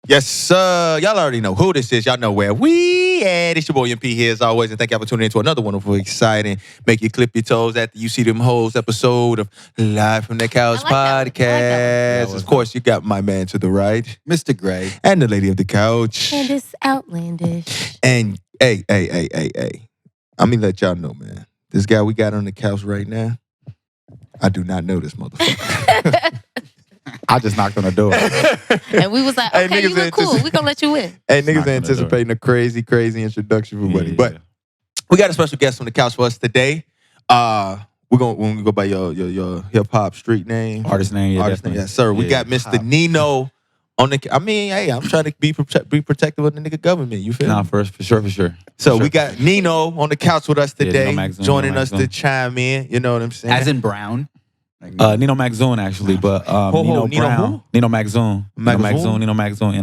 Yes, sir. Y'all already know who this is. Y'all know where we at. It's your boy MP here as always, and thank y'all for tuning in to another wonderful, exciting, make you clip your toes after you see them hoes episode of Live from the Couch podcast. Of course, you got my man to the right, Mr. Gray, and the lady of the couch. And it's outlandish. And hey. I'm gonna let y'all know, man. This guy we got on the couch right now, I do not know this motherfucker. I just knocked on the door. And we was like, okay, you look cool. We gonna let you in. Hey, niggas anticipating a crazy introduction for Buddy. But we got a special guest on the couch for us today. We're gonna when we go by your hip hop street name, Artist name, yes, sir. We got Mr. Nino on the. I mean, hey, I'm trying to be protective of the nigga government. You feel? Nah, for sure. So we got Nino on the couch with us today, joining us Nino to chime in. You know what I'm saying? As in Brown. Nino Magzoon, actually, but Nino Brown. Nino Magzoon. Nino Magzoon, NINO-MAGZOON.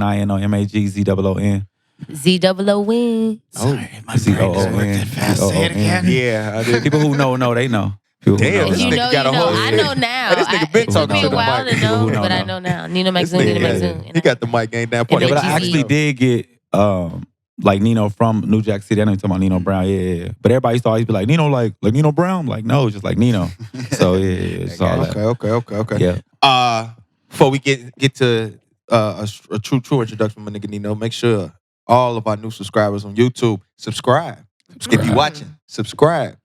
ZOON. Sorry, my brain fast. Say it again. Yeah, I did. People who know, they know. Damn, If this you nigga know, got you a know. whole I know now. Hey, this nigga been talking to to the mic. It took me a while to People who know, know but I know. know now. Nino This Magzoon, nigga, Nino Magzoon. he got the mic game down. And Yeah, but AGZ. I actually did get like Nino from New Jack City. I know you're talking about Nino Brown, yeah. But everybody used to always be like, Nino, like Nino Brown? I'm like, no, just like Nino. So yeah, it's all that. Okay. Yeah. Before we get to a true introduction from a nigga Nino, make sure all of our new subscribers on YouTube subscribe. If you watching, subscribe.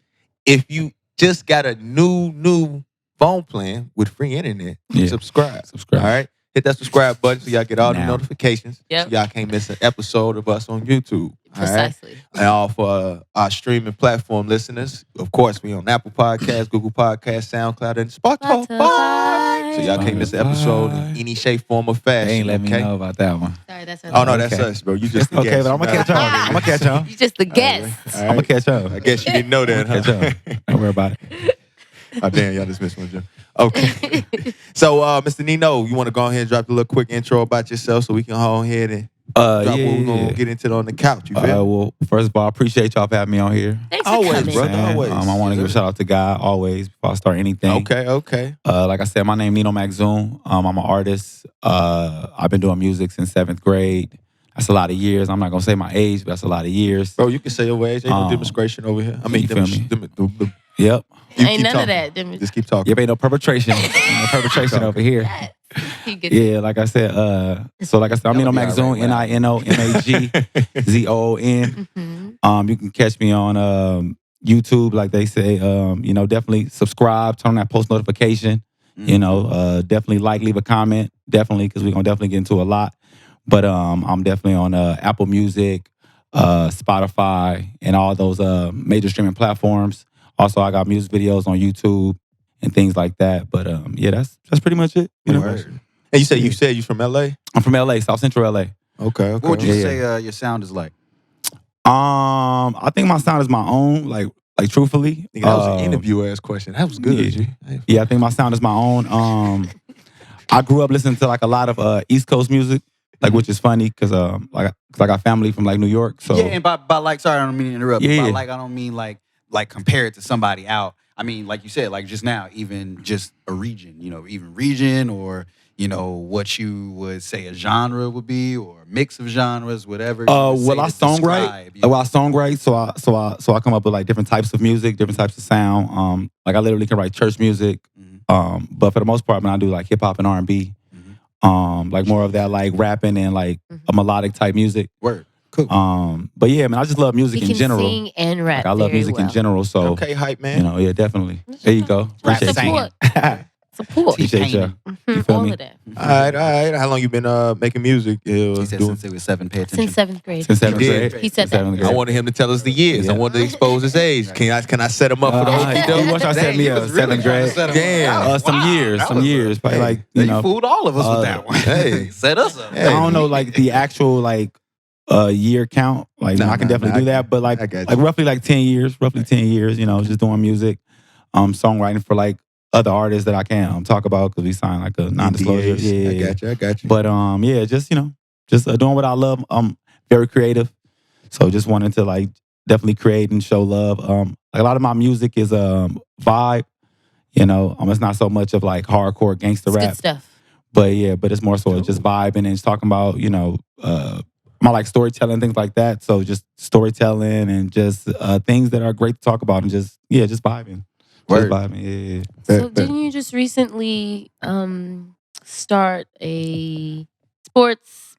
If you just got a new phone plan with free internet, subscribe. All right? Hit that subscribe button so y'all get all the notifications. Yep. So y'all can't miss an episode of us on YouTube. Precisely. All right? And all for our streaming platform listeners. Of course, we on Apple Podcasts, Google Podcasts, SoundCloud, and Spotify. So y'all can't miss an episode in any shape, form, or fashion. They ain't let me know about that one. Sorry, that's Oh, no, that's us, bro. You just the Okay, guest. but I'm going to catch on. You just the guest. All I'm going to catch on. I guess you didn't know that, huh? Catch on. Don't worry about it. Oh, damn, y'all just missed one, Jim. Okay. So, Mr. Nino, you want to go ahead and drop a little quick intro about yourself so we can go ahead and drop what we're going to get into on the couch. You feel? Well, first of all, I appreciate y'all for having me on here. Thanks for Always, coming. brother. Always. I want to give a shout out to God always before I start anything. Okay. Like I said, my name Nino Magzoon. I'm an artist. I've been doing music since 7th grade. That's a lot of years. I'm not gonna say my age, but that's a lot of years. Bro, you can say your age. Ain't no demonstration over here. I mean, you feel me? You Yep. Ain't keep none talking. of that. Just keep talking. Yep, ain't no perpetration. No perpetration over here. Yes. He gets Yeah, like I said, I'm Nino Magzoon, NINO-MAGZOON. Mhm. You can catch me on YouTube, like they say. Definitely subscribe, turn on that post notification. Definitely leave a comment. Definitely, because we're gonna definitely get into a lot. But I'm definitely on Apple Music, Spotify, and all those major streaming platforms. Also, I got music videos on YouTube and things like that. But that's pretty much it. And you said you from LA? I'm from LA, South Central LA. Okay. What would you Yeah. say your sound is like? I think my sound is my own. Like truthfully, Nigga, that was an interview ass question. That was good, yeah. G. Yeah, I think my sound is my own. I grew up listening to like a lot of East Coast music, like which is funny because I got family from like New York. So Yeah, and by like, sorry, I don't mean to interrupt. Yeah, But by yeah. like, I don't mean like compare it to somebody out. I mean, like you said, like just now, even just a region, even region or, what you would say a genre would be or a mix of genres, whatever. I songwrite. So I come up with like different types of music, different types of sound. Like I literally can write church music. But for the most part, when I do like hip hop and R&B, like more of that like rapping and like a melodic type music. Word. Cool. But yeah, man, I just love music He in can general. sing and rap. Like I love very music well. in general. So Okay, hype man. yeah, definitely. There you go. Appreciate Support. you. Support. Appreciate you. You feel All me? of that. All right. How long you been making music? He said since it was 7, pay attention. Since 7th grade. Since 7th He did. grade. He said Since 7th that. grade. I wanted him to tell us the years. I Yeah. wanted to expose his age. Can I set him up for the OP? You wish I said me a 7th grade. Damn. Some years. Probably like, You fooled all of us with that one. Hey. Set us up. Hey. I don't know like the actual like year count. Like I can definitely do that. But like I got you. roughly like 10 years, just doing music, songwriting for like other artists that I can talk about because we signed like a non-disclosure. NDAs. Yeah. I got you. But just doing what I love. I'm very creative. So just wanting to like definitely create and show love. Like a lot of my music is vibe. It's not so much of like hardcore gangster It's rap. good stuff. But it's more so just vibing and just talking about, my like storytelling, things like that. So just storytelling and just things that are great to talk about and just vibing. Word. Just vibing, yeah. So didn't you just recently start a sports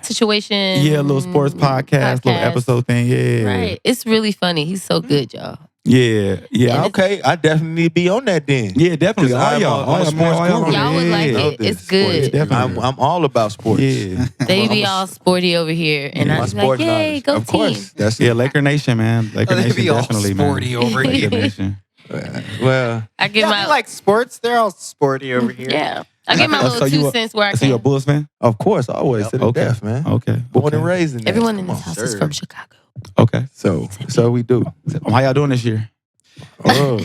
situation? Yeah, a little sports podcast, little episode thing, yeah. Right. It's really funny. He's so good, y'all. Yeah. And Okay, I definitely need to be on that then. Yeah, definitely. 'Cause All y'all. I'm a sports guru. Y'all would like Love it. this. It's good. Definitely. I'm all about sports. Yeah. They be all sporty over here. And Yeah. I My was like, sport yay, knowledge. go Of team. course. That's Yeah, Laker Nation, man. Laker They Nation, be all definitely, sporty man. over Laker here. Nation. well. I get Yeah, my they like sports. They're all sporty over here. Yeah. I get my So little you 2 a- cents where I So you a can. Bulls fan? Of course, always to the Okay. death, man. Okay. Born and raised in that. Everyone in Come this on. house is sir. from Chicago. Okay. So we do. How y'all doing this year? Oh.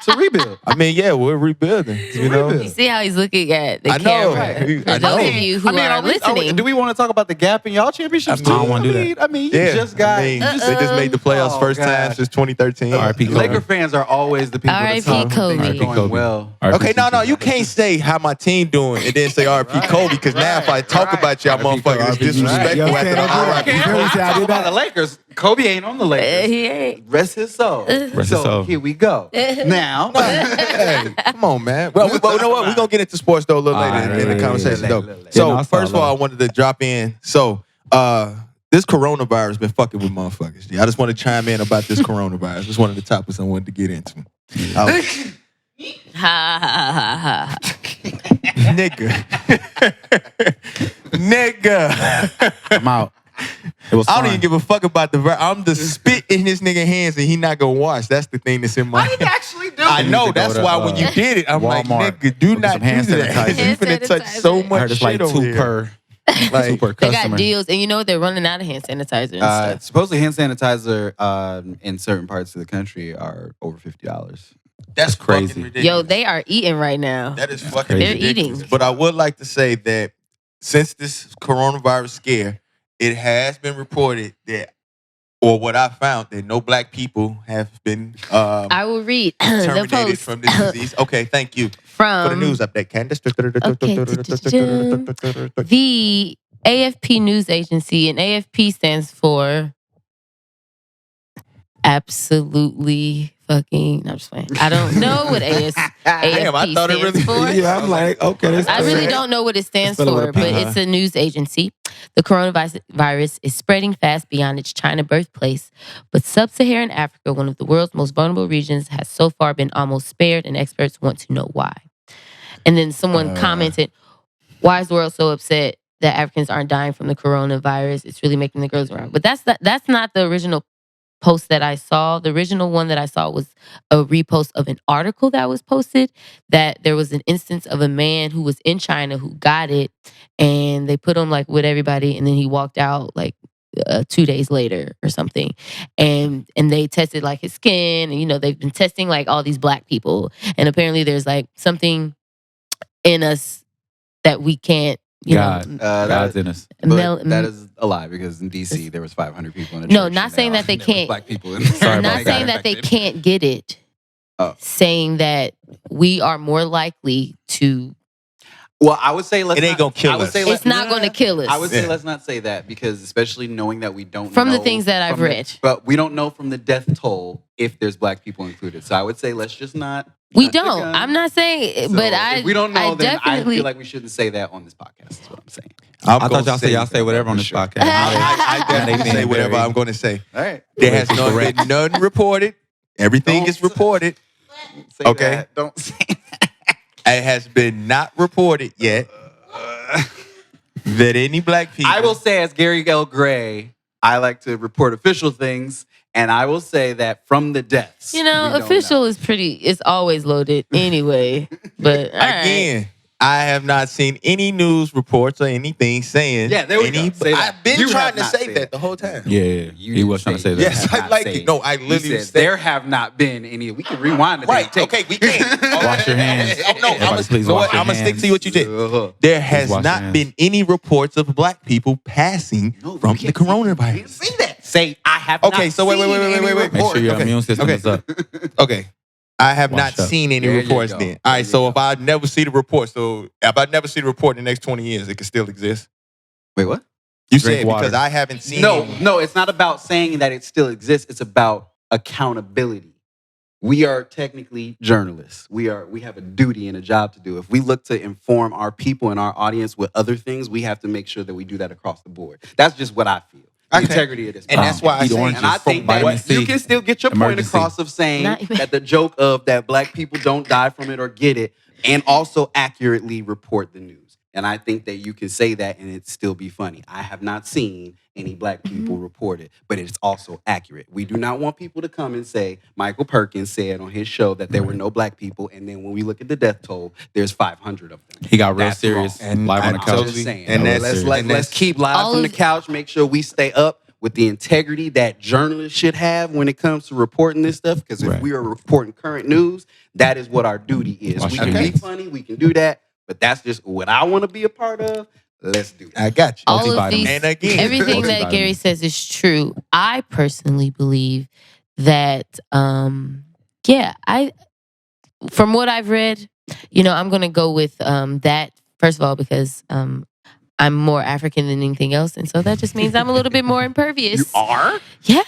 It's a rebuild. I mean, yeah, we're rebuilding. You know, You see how he's looking at the I know. camera. Right. For I know. those of you who are listening. Do we want to talk about the gap in y'all championships? I don't wanna do that. I mean, you yeah, just got. I mean, they just made the playoffs Oh, first time God. since 2013. R.I.P. Kobe. Laker fans are always the people R.I.P. that talk when Kobe. things are R.I.P. going Kobe. well. Okay, no, you can't say how my team doing and then say RP Kobe because now if I talk about y'all R.I.P. motherfuckers, it's Kobe. disrespectful Right. after the Yeah, RIP. you feel me? See how I Talk did about the that? Lakers. Kobe ain't on the Lakers. He ain't. Rest his soul. Rest his soul. Here we go. Now, Hey, come on, man. Well, you know what? We're going to get into sports, though, a little later in the yeah, conversation, yeah, though. yeah, yeah. So, Yeah, no, I saw first of all, I love. wanted to drop in. So, this coronavirus been fucking with motherfuckers. I just want to chime in about this coronavirus. It's one of the topics I wanted to get into. Ha ha ha ha. Nigga. Nigga. I'm out. It was I don't fun. even give a fuck about the virus. I'm the spit in his nigga hands and he not gonna wash. That's the thing that's in my head. actually do. I know. to go That's to, why when you did it, I'm like, Walmart, nigga, do get not some hand do that. sanitizer. You finna touch Hand so sanitizer. I much heard it's shit like over two here. per Like, per They customer. got deals, and you know what? They're running out of hand sanitizer and stuff. Supposedly hand sanitizer in certain parts of the country are over $50. that's crazy. fucking ridiculous. Yo, they are eating right now. That is fucking They're ridiculous. eating. But I would like to say that since this coronavirus scare, it has been reported that, or what I found, that no black people have been I will read the terminated post from this disease. Okay, thank you for the news update, Candace. The AFP news agency, and AFP stands for absolutely fucking. No, I'm just playing. I don't know what AFP Damn, I thought it stands really. for. Yeah, I'm like, okay. That's I really don't know what it stands spell it with for, a P. but it's a news agency. The coronavirus is spreading fast beyond its China birthplace, but sub-Saharan Africa, one of the world's most vulnerable regions, has so far been almost spared, and experts want to know why. And then someone commented, why is the world so upset that Africans aren't dying from the coronavirus? It's really making the girls around. But that's not the original post that I saw. The original one that I saw was a repost of an article that was posted that there was an instance of a man who was in China who got it, and they put him like with everybody, and then he walked out like 2 days later or something, and they tested like his skin, and they've been testing like all these black people, and apparently there's like something in us that we can't God's in us. But that is a lie because in DC there was 500 people in a church. No, not and saying that they there was can't. Black people. Sorry I'm about not that. saying that they can't get it. Oh. Saying that we are more likely to. Well, I would say let's. It ain't gonna kill us. It's not going to kill us. I would say Yeah. let's not say that because especially knowing that we don't From know the things that I've from the- read. but we don't know from the death toll if there's black people included. So I would say let's just not. We not the don't. gun. I'm not saying, So but I. if we don't know, I then I definitely. feel like we shouldn't say that on this podcast. Is what I'm saying. I thought y'all say whatever on this Sure. podcast. I definitely They say being whatever very- I'm going to say. All right. There has been none reported. Everything Don't is reported. Say Okay. that. Don't say It has been not reported yet that any black people. I will say, as Gary L. Gray, I like to report official things, and I will say that from the deaths, we don't Official know. is pretty. It's always loaded anyway. But all right. Again, I have not seen any news reports or anything saying. Yeah, there we go. Say that. I've been You trying have to not say said that the whole time. Yeah, he was trying to say that. Yes, have I not like said. it. No, I You literally said said there have not been any. We can rewind the Right. tape. Okay, we can. Wash your hands. Oh, no, Everybody, please I'm wash your gonna stick hands. to what you did. Uh-huh. There has wash your not hands. been any reports of black people passing No, from you the can't coronavirus. say that. Say I have Okay, not so wait. seen any Make sure your report. immune system Okay. is up. Okay. I have Washed not up. seen any There you reports go. then. All There right, you so go. if I never see the report, in the next 20 years, it can still exist. Wait, what? You Drink said because water. I haven't seen any. No, it's not about saying that it still exists. It's about accountability. We are technically journalists. We have a duty and a job to do. If we look to inform our people and our audience with other things, we have to make sure that we do that across the board. That's just what I feel. The Okay. integrity of this. And that's why I Eat say, oranges And I think from vitamin that C. you can still get your Emergency. point across of saying Not even- that the joke of that black people don't die from it or get it, and also accurately report the news. And I think that you can say that and it still be funny. I have not seen any black people report it, but it's also accurate. We do not want people to come and say Michael Perkins said on his show that there were no black people, and then when we look at the death toll, there's 500 of them. He got real That's serious wrong. And live on the I couch. I'm just saying. And Got real that's- serious. Let's keep live All from the of- couch. Make sure we stay up with the integrity that journalists should have when it comes to reporting this stuff. Because if Right. we are reporting current news, that is what our duty is. Wash We your can be hands. funny, we can do that, but that's just what I want to be a part of. Let's do it. I got you. All of Multivitamins. these, And again, everything that multivitamins. Gary says is true. I personally believe that, from what I've read, I'm going to go with that, first of all, because I'm more African than anything else. And so that just means I'm a little bit more impervious. You are? Yeah.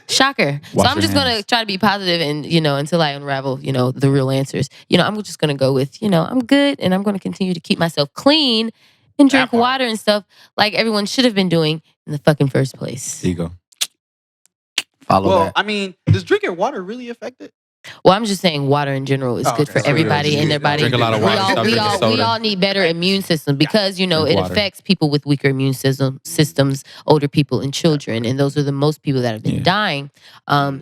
Shocker. Wash So I'm your just going to hands. try to be positive and, until I unravel, the real answers. I'm just going to go with, I'm good and I'm going to continue to keep myself clean and drink That part. water and stuff like everyone should have been doing in the fucking first place. There you go. Follow Well, that. I mean, does drinking water really affect it? Well, I'm just saying water in general is Oh, good okay. for So everybody yeah, and their body. Drink a lot of We water, all, stop we, drinking all, soda. we all need better immune systems because, Drink it water. affects people with weaker immune systems, older people and children. And those are the most people that have been Yeah. dying.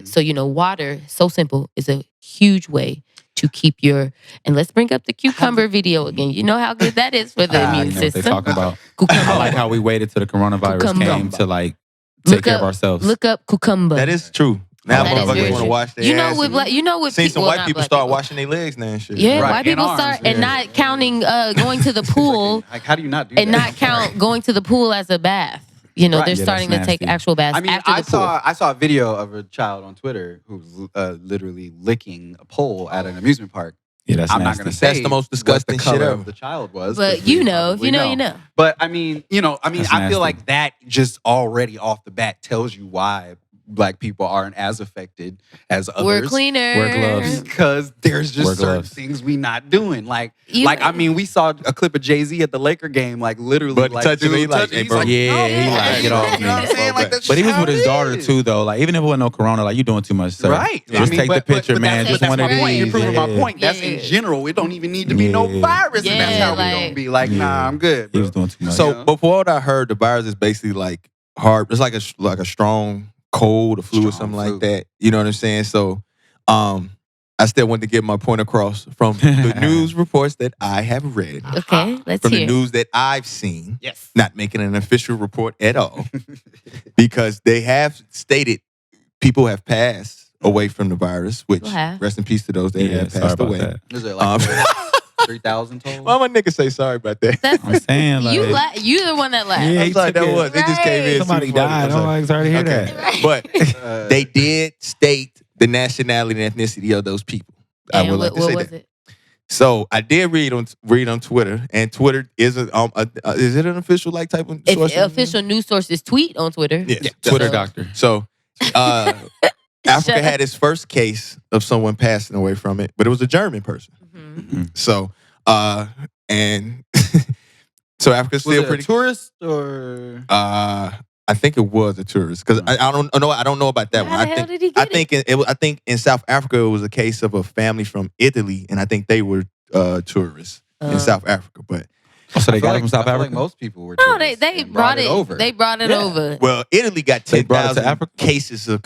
So, water, so simple, is a huge way to keep and let's bring up the cucumber video again. You know how good that is for the You immune know what they system. talking about. Cucumber. I like how we waited till the coronavirus Cucumber. came to take Look care up- of ourselves. Look up cucumber. that is true. Now That is motherfuckers very want to true. wash their You know ass what? and- What? Seen some well, white not people black start washing their legs now and shit. Yeah, Right, white people and start arms, and yeah. not counting going to the pool Like, how do you not do and that? not count going to the pool as a bath. Right. They're Yeah, that's starting to take nasty. actual baths I mean, after the I pool. saw a video of a child on Twitter who was literally licking a pole at an amusement park. Yeah, that's I'm not nasty. going to say That's the most disgusting what the color shit of ever. the child was. But 'cause we if probably you know, you know. But I mean, That's I nasty. feel like that just already off the bat tells you why black people aren't as affected as others. We're cleaner. Wear gloves. Because there's Wear just certain gloves. things we not doing. You- I mean, we saw a clip of Jay-Z at the Laker game, like literally, But like touching dude, me, like, touching- hey, he's bro. like, Yeah, no, he like, get off you know what I'm me. saying? Like, that's But he was just with how his it daughter is. too, though. Like even if it wasn't no corona, like you doing too much, sir. Right. Just take the picture, man. that's Just one my of point. these. You're proving my Yeah. point. That's in Yeah. general. It don't even need to be no Yeah. virus, and that's Yeah, how we like- gonna be. Like, Yeah. nah, I'm good. He Bro. was doing too much. So Yeah. before what I heard, the virus is basically like hard. It's like a strong cold or flu or Strong something flu. like that. You know what I'm saying? So, I still want to get my point across from the news reports that I have read, Okay, let's from the hear. news that I've seen. Yes. Not making an official report at all, because they have stated people have passed away from the virus. Which People have. rest in peace to those that yeah, have sorry passed about away. that. Is it Um, like 3,000 total? Why my nigga say sorry about that? That's I'm saying like you the one that laughed. Yeah, I'm he sorry, took that it. was. It just came in. somebody super funny. died. I'm sorry. Oh, I'm sorry to hear Okay. that. But they did state the nationality and ethnicity of those people. I And would like what, to what say was that. it? So I did read on Twitter, and Twitter is is it an official like type of If source? official news sources tweet on Twitter. Yes, Twitter So- doctor. So Africa had its first case of someone passing away from it, but it was a German person. Mhm. So and so Africa's Was still it pretty. a tourist or? I think it was a tourist because I don't know. I don't know about that How one. the I hell think did he get I think it was, I think in South Africa it was a case of a family from Italy, and I think they were tourists in South Africa. But Oh, so they I got feel it from South I feel Africa. like most people were. No, tourists they and brought it over. They brought it Yeah. over. well, Italy got They brought it to 10,000 Africa? cases of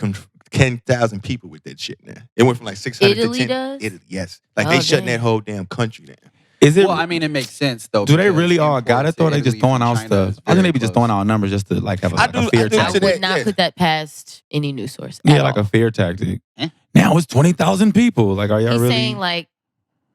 10,000 people with that shit now. It went from like 600 Italy to 10. does? Italy, yes. Like Oh, they shutting damn. that whole damn country down. Is it? Well, I mean, it makes sense though. do they because really all got it imports though? to They just Italy throwing from out China stuff. is I think they very be just close. throwing out numbers just to like have a, I like do- a fear I do I tactic. to would that, not yeah. put that past any news source. Yeah, at like all. a fear tactic. Eh? Now it's 20,000 people. Like, are y'all He's really? saying like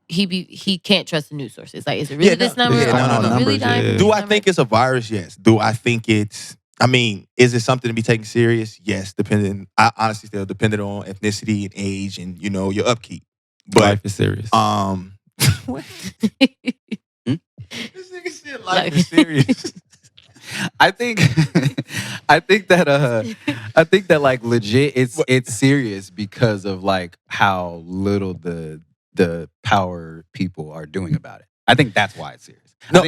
he can't trust the news sources. Like, is it really Yeah, this no, number? yeah, Or no, are no, we no. really Numbers, dying yeah. from Do this I number? think it's a virus? Yes. Do I think it's I mean, is it something to be taken serious? Yes, I honestly still depending on ethnicity and age and your upkeep. But Life is serious. what? This nigga said life is serious. I think I think that like legit it's serious because of like how little the power people are doing about it. I think that's why it's serious. No,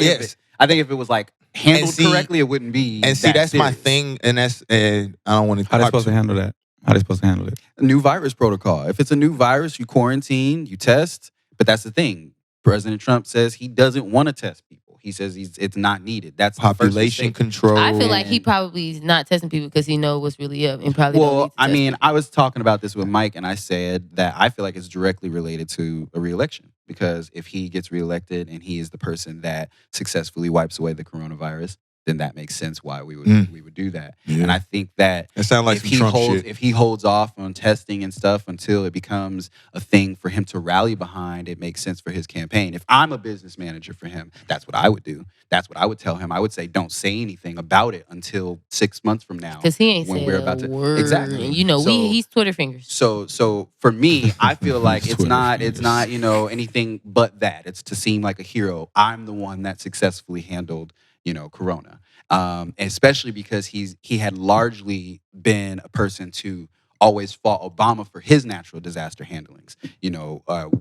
I think if it was like handled see- correctly, it wouldn't be. And see, that that's my serious. thing, and I don't want to. How they supposed to handle that? How they supposed to handle it? New virus protocol. If it's a new virus, you quarantine, you test. But that's the thing. President Trump says he doesn't want to test people. He says it's not needed. That's the first population mistake. control. I feel like he probably is not testing people because he knows what's really up and probably don't need Well, to I test mean, people. I was talking about this with Mike, and I said that I feel like it's directly related to a reelection because if he gets reelected and he is the person that successfully wipes away the coronavirus, then that makes sense why we would do that. Yeah. And I think that It sounds like if some he Trump holds shit. if he holds off on testing and stuff until it becomes a thing for him to rally behind, it makes sense for his campaign. If I'm a business manager for him, that's what I would do. That's what I would tell him. I would say, don't say anything about it until 6 months from now. Because he ain't when said we're a about to- word. Exactly. And, So- he's Twitter fingers. So for me, I feel like it's Twitter not fingers. anything but that. It's to seem like a hero. I'm the one that successfully handled Corona, especially because he had largely been a person to always fought Obama for his natural disaster handlings,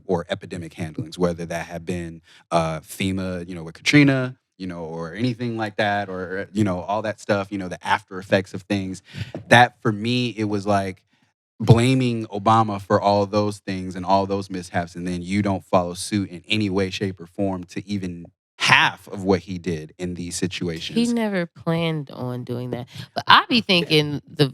or epidemic handlings, whether that had been FEMA, with Katrina, or anything like that, or all that stuff, the after effects of things. That for me, it was like blaming Obama for all those things and all those mishaps, and then you don't follow suit in any way, shape, or form to even half of what he did in these situations. He never planned on doing that. But I be thinking the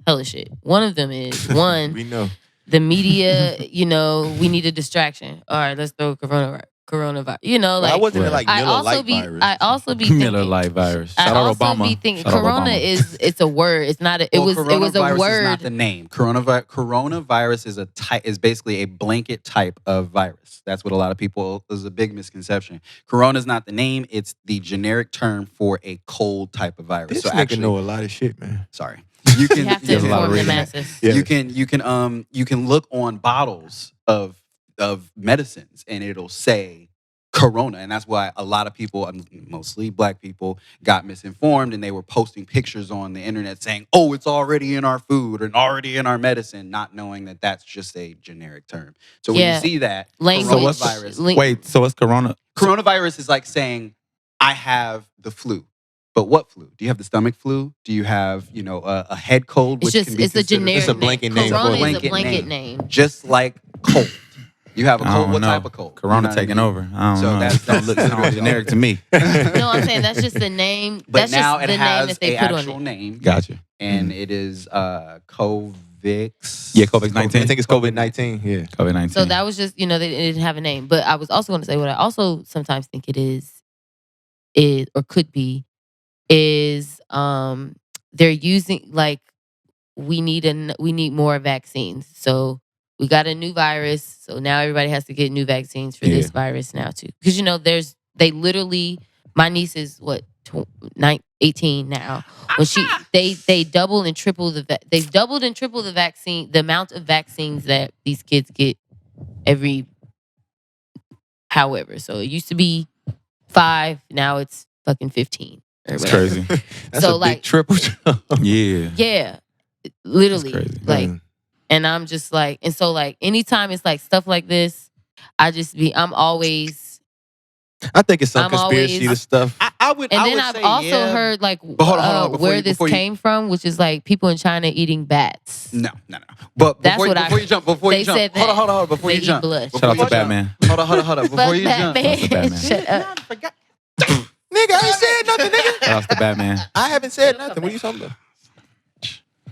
hella shit. One of them is We know. the media, we need a distraction. All right, let's throw coronavirus. I wasn't Right. like I Miller also Lite be virus. I also be thinking Miller Lite virus. I Shout out also Obama. be thinking Shout out corona Obama. it's a word. It's not a, it was a coronavirus is not word. the name. Coronavirus is basically a blanket type of virus. That's what a lot of people is a big misconception. Corona is not the name. It's the generic term for a cold type of virus. This so nigga actually, know a lot of shit, man. sorry, you can You have to There's a lot of inform the reading. masses. Yeah. you can look on bottles of medicines and it'll say Corona, and that's why a lot of people, mostly black people, got misinformed, and they were posting pictures on the internet saying, "Oh, it's already in our food and already in our medicine," not knowing that that's just a generic term. So when Yeah. you see that Language. So what's coronavirus, Wait, so what's corona? coronavirus is like saying, "I have the flu." But what flu? Do you have the stomach flu? Do you have, a head cold? It's Which just can be it's a considered- generic It's a blanket name. Corona is a Blanket blanket name. name. just like cold. You have a I cold. don't What know. type of cold? Corona You know what I taking mean? over. I don't So know. that's- Don't look sound generic to me. No, I'm saying that's just the name. But That's now just it the name has that they an put actual on it. name, Gotcha. and it is Covix. Yeah, COVID-19. I think it's COVID-19. Yeah. COVID-19. So that was just, they didn't have a name. But I was also going to say what I also sometimes think it is or could be is they're using like we need more vaccines. So we got a new virus. So now everybody has to get new vaccines for this virus now too. Because they literally, my niece is what 18 now. When they double and triple they've doubled and tripled the amount of vaccines that these kids get every however. So it used to be 5, now it's fucking 15 or It's whatever. crazy. That's So, a like- big triple. Yeah. Yeah. That's Literally. crazy. Like, and I'm just like, and so like anytime it's like stuff like this, I'm always, I think it's some I'm conspiracy always- to stuff. I would. and I then would I've say, also yeah. heard like But hold on, before where you- this before you- came from, which is like people in China eating bats. No. But That's before, what before you jump, they said that hold on, before they you eat jump, blood. Shout out to Before you Batman. Hold on. Before Fuck you jump, Batman. That's a Batman. Shut up. Nigga, I ain't said nothing, nigga. Shout out to Batman. I haven't said nothing. What are you talking about?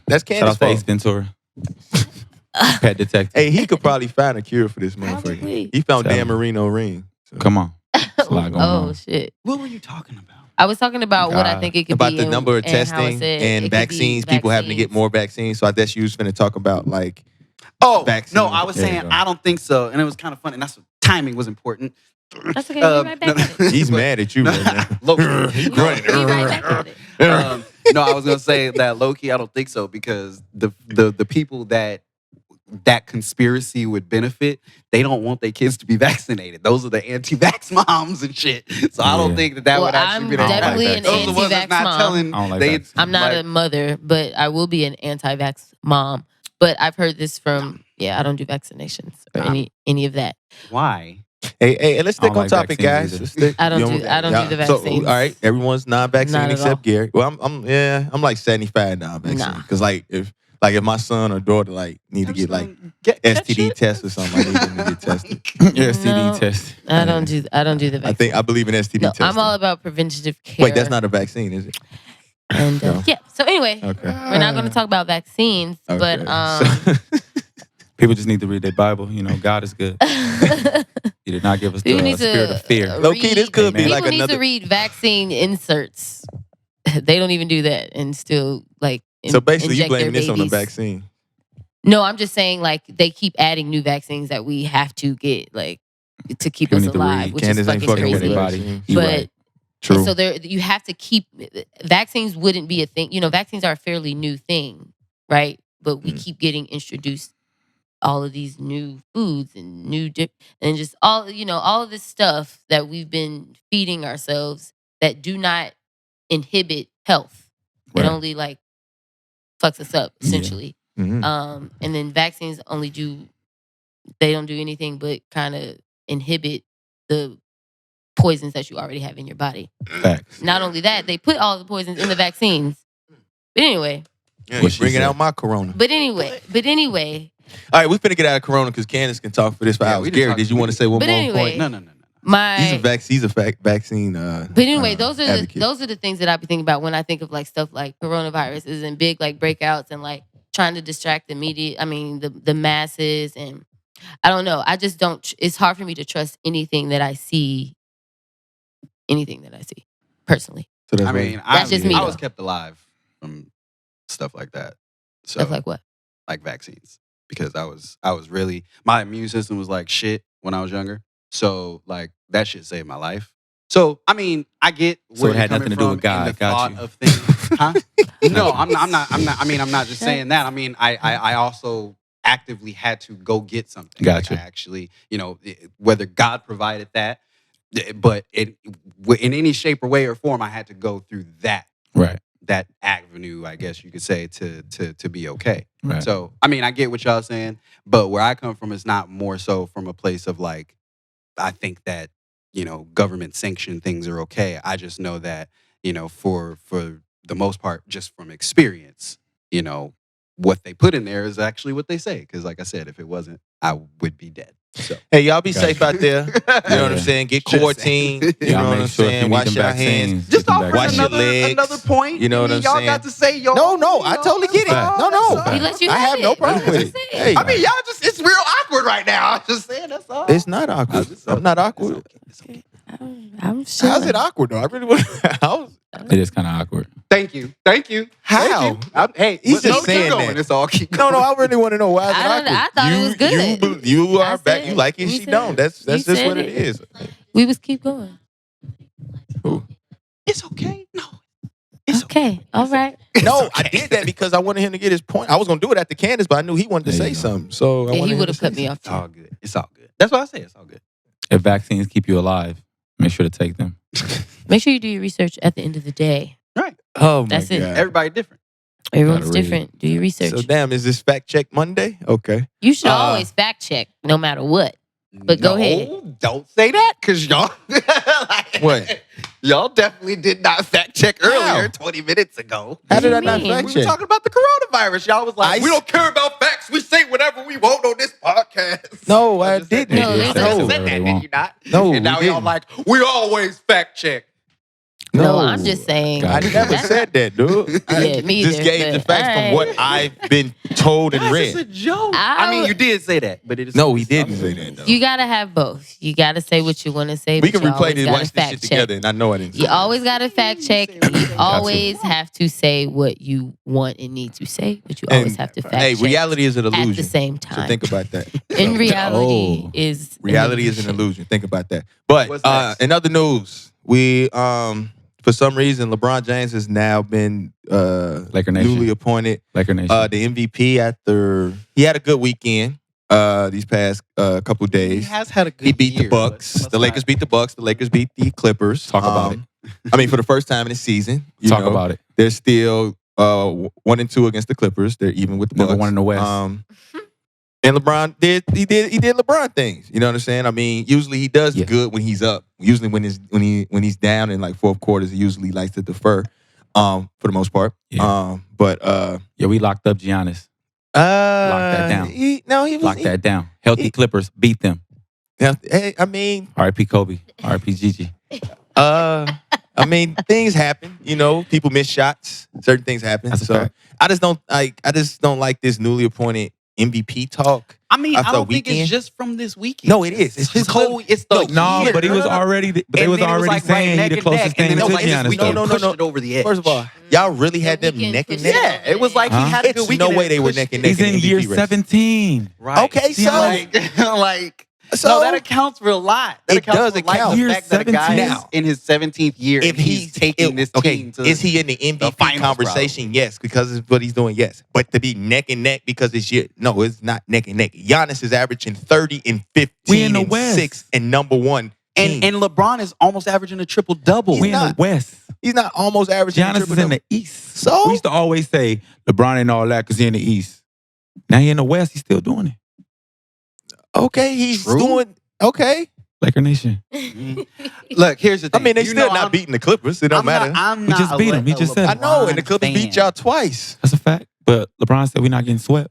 That's Shout Candace's out to Ace fault. Ventura. Pet detective. Hey, he could probably find a cure for this motherfucker. Probably. He found Tell Dan him. Marino ring. So. Come on. There's a lot going Oh on. shit. what were you talking about? I was talking about what I God. think it could About be the number of and how it testing said it and could be vaccines, people having to get vaccines. more vaccines. So I guess you was finna talk about like Oh, vaccine. no, I was There you saying go. I don't think so, and it was kind of funny. And that's timing was important. That's okay. Be right back at it. He's mad at you right now. Low-key. He's Be grunting. right back at it. No, I was gonna say that low-key, I don't think so, because the people that conspiracy would benefit, they don't want their kids to be vaccinated. Those are the anti-vax moms and shit. So I don't think that would actually I'm be the definitely an Those are the ones that's anti-vax not mom. telling. I don't like they, vaccines. I'm not a mother, but I will be an anti-vax mom. But I've heard this from I don't do vaccinations or any of that. Why? Hey, let's I don't stick on like topic, guys. vaccines Let's stick. I don't you do the So, vaccines. all right, everyone's non-vaccine Not at except all. Gary. Well, I'm like 75 non-vaccine Nah. because if my son or daughter need to get like STD test or something, I need them to get tested. STD No. test. I don't do the vaccine. I believe in STD No, testing. I'm all about preventative care. Wait, that's not a vaccine, is it? And No. so anyway, Okay. we're not going to talk about vaccines, but People just need to read their Bible. You know, God is good. He did not give us the People need to, spirit of fear. Low key, this could be Amen. like people need another. to read vaccine inserts. They don't even do that and still So basically, you inject blaming their this on the babies. vaccine. No, I'm just saying they keep adding new vaccines that we have to get to keep We us need to alive, read. which Candace is ain't fucking fucking with crazy. their Everybody. body. You But right. True. and so you have to keep vaccines wouldn't be a thing. You know, vaccines are a fairly new thing, right? But we keep getting introduced all of these new foods and and just all of this stuff that we've been feeding ourselves that do not inhibit health. It Right. only fucks us up essentially. Mhm. And then vaccines they don't do anything but kind of inhibit the poisons that you already have in your body. Facts. Not only that, they put all the poisons in the vaccines. But anyway, Yeah, What you she bringing said. out my corona. All right, we finna get out of corona because Candace can talk for this for Yeah, hours. we Gary, did did you want to say one But more anyway, point? No. He's a vaccine. But anyway, those are advocate. the things that I be thinking about when I think of stuff like coronaviruses and big breakouts and trying to distract the media. I mean the masses, and I don't know. I just don't. It's hard for me to trust anything that I see. Anything that I see personally. So that's I what- mean, That's just me, I was though. kept alive from stuff like that. So Stuff like what? like vaccines, because I was really, my immune system was like shit when I was younger. So that shit saved my life. So I mean, I get So where it you're had nothing coming to do from with God. and the Got thought you. of things. Huh? No, I'm not. I mean, I'm not just saying that. I mean, I also actively had to go get something. Gotcha. I actually, whether God provided that, but in any shape or way or form, I had to go through that Right. avenue, I guess you could say, to be okay. Right. So, I mean, I get what y'all saying, but where I come from is not more so from a place of I think that, government sanctioned things are okay. I just know that, for the most part, just from experience, what they put in there is actually what they say. Because like I said, if it wasn't, I would be dead. So Hey, y'all be Gotcha. safe out there. You know what I'm Yeah. saying? Get Just quarantined. saying. You know what I'm Make sure if you saying? need Wash them your vaccines, hands. get just them offering Wash your vaccines. another legs. point. You know what I'm y'all saying? got to say y'all. No, I totally get it. Fact. No. Fact. He let you I have no it. problem with it. That's it. Hey, I mean, y'all it's real awkward right now. I'm just saying, that's all. it's not awkward. I'm not awkward. It's okay. I'm sure. How's it awkward though? I really want. How's It is kind of awkward. Thank you. How? Hey, He's just keep saying going. that. It's all keep No, going. I really want to know why is it I don't- awkward. I thought it was good. You I are back. said- You like it. we She said- don't. That's you just said what it it. is. We was keep going. It's okay. No. Okay. All right. No, I did that because I wanted him to get his point. I was gonna do it at the Candace, but I knew he wanted to There say you go. something. So I Yeah, wanted he him would to have say cut me something. off. It's all good. It's all good. That's what I say. It's all good. If vaccines keep you alive, make sure to take them. Make sure you do your research at the end of the day. Right. Oh my That's it. god. Everybody different. Everyone's Gotta read. different. Do your research. So damn, is this fact check Monday? Okay. You should Uh, always fact check no matter what. But go ahead. Don't say that, because y'all. What? Y'all definitely did not fact check earlier How? 20 minutes ago. How What do did I you not mean? fact We were check? talking about the coronavirus. Y'all was like, I we s- don't care about facts. We say whatever we want on this podcast. No, I just said didn't. that. No, You they just said said whatever that, they did want. you not? No, and now we y'all didn't. like, we always fact check. No, I'm just saying. Got I it. never said that, dude. I Yeah, me just either, gave the but facts from alright. what I've been told and It's a read. joke. I I mean, would- you did say that, but it is. No, he didn't say that, though. You gotta have both. You gotta say what you want to say. We but can you replay always this, gotta watch this fact shit check. together, and I know I didn't say You that. always gotta fact check. You always have to say what you want and need to say, but you always have to fact Hey, check. reality is an illusion. at the same So time. think about that. In reality Oh. is an Reality is an illusion. Think about that. But What's next? in other news, we for some reason LeBron James has now been Laker Nation. newly appointed Laker Nation. the MVP after he had a good weekend these past couple He days. has had a good He beat year, the Bucks. but The Lakers beat the Bucks. The Lakers beat the Clippers. Talk about it. I mean, for the first time in the season. Talk about it. They're still 1-2 against the Clippers. They're even with the Number Bucks. one in the West. And LeBron did LeBron things. You know what I'm saying? I mean, usually he does Yeah. good when he's up. Usually when he's down in like fourth quarters, he usually likes to defer. For the most part. Yeah. Yeah, we locked up Giannis. that down. He was Lock that down. Healthy Clippers beat them. Hey, I mean, R.I.P. Kobe. R.I.P. Gigi. I mean, things happen. You know, people miss shots. Certain things happen. That's a So fact. I just don't like this newly appointed MVP talk. I mean, After I a don't think weekend? it's just from this weekend. No, it is. It's his just whole. It's the No, year. but he was already. But they And was then it already like saying right he the neck and closest neck, thing and to then like this Giannis. weekend No. pushed it over the edge. First of all, y'all really had them weekend neck and pushed neck. it yeah, it was like he Huh? had a good It's weekend. no way and they were pushed neck and it. neck. He's in MVP year race. 17. Right. Okay, See, so- like So no, that accounts for a lot. That It accounts does for account. the Year fact that a guy 17. is in his 17th year if and he's taking this team to is he in the MVP finals, conversation? Yes, because it's what he's doing. Yes, but to be neck and neck because it's year. No, it's not neck and neck. Giannis is averaging 30 and 15 We in the and West. 6 and number one. Team. and LeBron is almost averaging a triple double. He's We in the not. West. He's not almost averaging. Giannis is in the East. So? We used to always say LeBron ain't all that because he in the East. Now he in the West. He's still doing it. Okay, he's True. doing okay. Laker Nation. Look, here's the I thing. mean, they You still know not I'm- beating the Clippers. It don't I'm matter. Not, I'm We just not beat a him. He Le- just a said I it. know, and the LeBron Clippers beat fan. y'all twice. That's a fact. But LeBron said we're not getting swept.